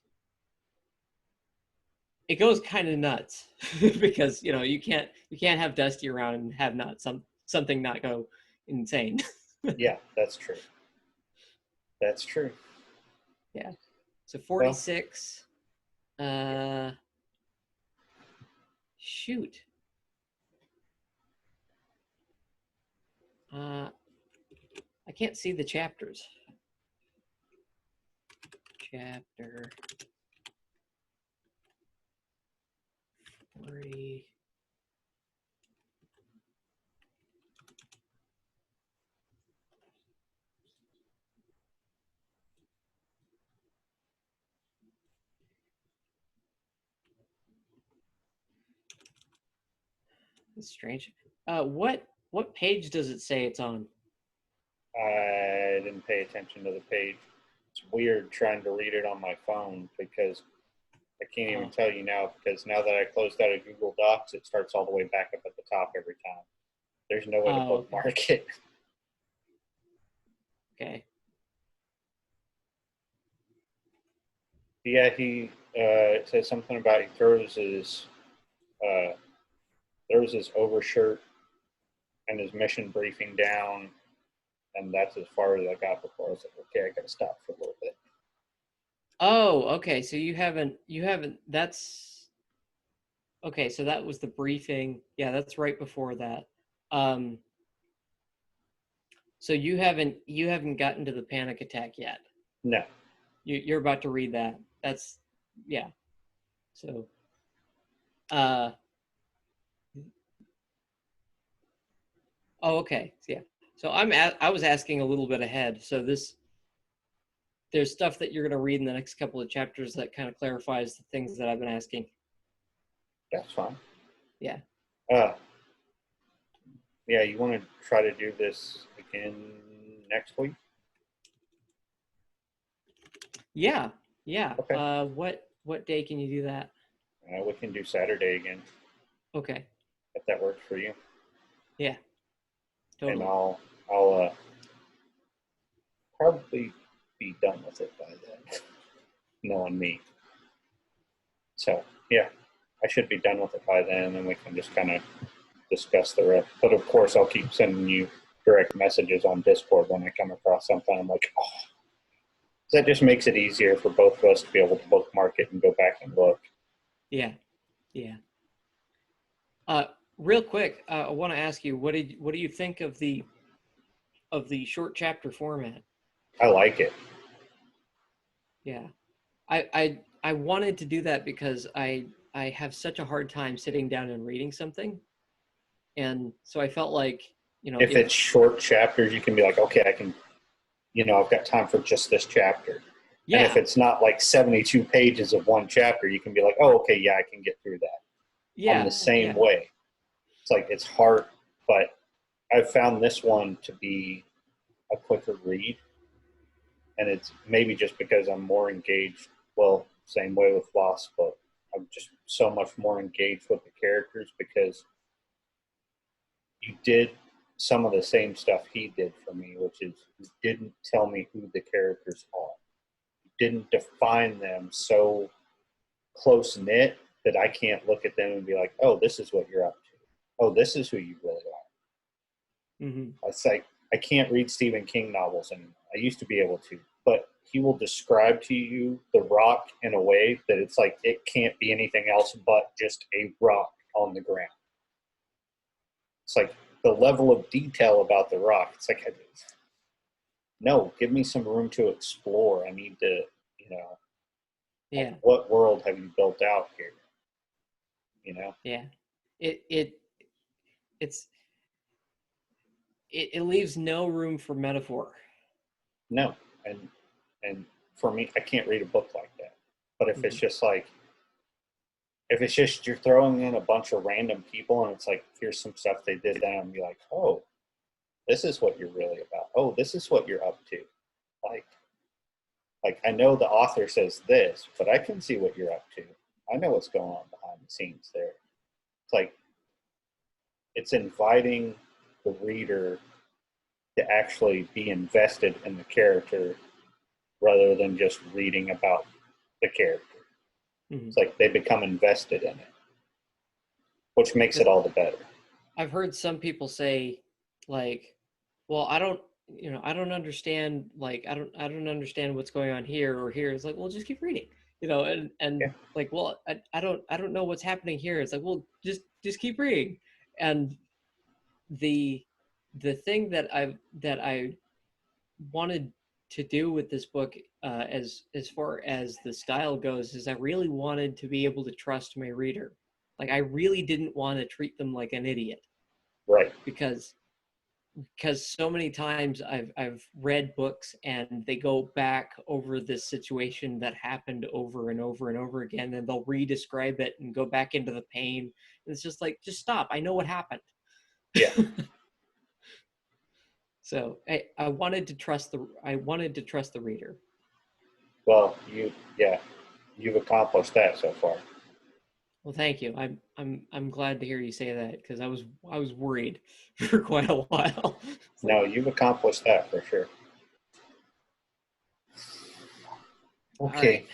it goes kind of nuts because you can't have Dusty around and have not something not go insane. Yeah, that's true. That's true. Yeah. So Well, 46. Uh, shoot. Uh, I can't see the chapters. Chapter 40. That's strange. What page does it say it's on? I didn't pay attention to the page. It's weird trying to read it on my phone because I can't even Oh, tell you now because now that I closed out of Google Docs, it starts all the way back up at the top every time. There's no way to okay. bookmark it. Okay. Yeah, he it says something about he uh, throws his overshirt and his mission briefing down, and that's as far as I got before I was like, okay, I got to stop for a little bit. Oh, okay. So you haven't that's okay, so that was the briefing. Yeah, that's right before that. Um so you haven't gotten to the panic attack yet. No, You're about to read that. That's yeah. So uh oh, okay. Yeah. So I was asking a little bit ahead. So there's stuff that you're going to read in the next couple of chapters that kind of clarifies the things that I've been asking. that's fine. Yeah. Uh, yeah, you want to try to do this again next week? Yeah. Yeah. Okay. What day can you do that? We can do Saturday again Okay. if that works for you, Yeah. and Totally. I'll probably be done with it by then, knowing me. So yeah, I should be done with it by then, and we can just kind of discuss the rest. But of course, I'll keep sending you direct messages on Discord when I come across something. I'm like, oh, that just makes it easier for both of us to be able to bookmark it and go back and look. Yeah. Yeah. Uh Real quick, I want to ask you what do you think of the short chapter format? I like it. Yeah. I wanted to do that because I have such a hard time sitting down and reading something. And so I felt like, If if it's short chapters, you can be like, okay, I can, I've got time for just this chapter. And if yeah, it's not like 72 pages of one chapter, you can be like, oh, okay, yeah, I can get through that. I'm the yeah, same yeah, way. It's like it's hard, but I've found this one to be a quicker read. And it's maybe just because I'm more engaged. Well, same way with Lost, but I'm just so much more engaged with the characters because you did some of the same stuff he did for me, which is you didn't tell me who the characters are. You didn't define them so close knit that I can't look at them and be like, oh, this is what you're up to. Oh, this is who you really are. hmm It's like I can't read Stephen King novels anymore. I used to be able to, but he will describe to you the rock in a way that it's like it can't be anything else but just a rock on the ground. It's like the level of detail about the rock. It's like, no, give me some room to explore. I need to, like yeah, what world have you built out here? You know? yeah. it it it's it leaves no room for metaphor. No, and for me, I can't read a book like that. But if it's Mhm. just like, if it's just you're throwing in a bunch of random people and it's like, here's some stuff they did down, and be like, oh, this is what you're really about. Oh, this is what you're up to. Like, like I know the author says this, but I can see what you're up to. I know what's going on behind the scenes there. It's like it's inviting the reader to actually be invested in the character rather than just reading about the character. Mhm. It's like they become invested in it, which makes it 'Cause all the better. I've heard some people say, like, well, I don't, I don't understand, like, I don't understand what's going on here or here. It's like, well, just keep reading, and Yeah, like, well, I don't know what's happening here. It's like, well, just keep reading. And the the thing that I wanted to do with this book, as far as the style goes, is I really wanted to be able to trust my reader. Like, I really didn't want to treat them like an idiot, right. because so many times I've read books and they go back over this situation that happened over and over and over again, and they'll re-describe it and go back into the pain. And it's just like, just stop. I know what happened. Yeah. So I wanted to trust the reader. Well, yeah, you've accomplished that so far. Well, thank you. I'm glad to hear you say that, because I was worried for quite a while. It's like, No, you've accomplished that for sure. all right, Okay.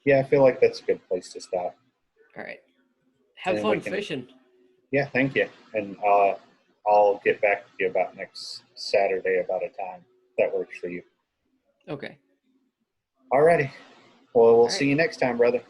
Yeah, I feel like that's a good place to stop. all right. And Have then we fun can, fishing. yeah, thank you. And I'll get back to you about next Saturday about a time that works for you. Okay. Alrighty. Well, we'll All see right. you next time, brother.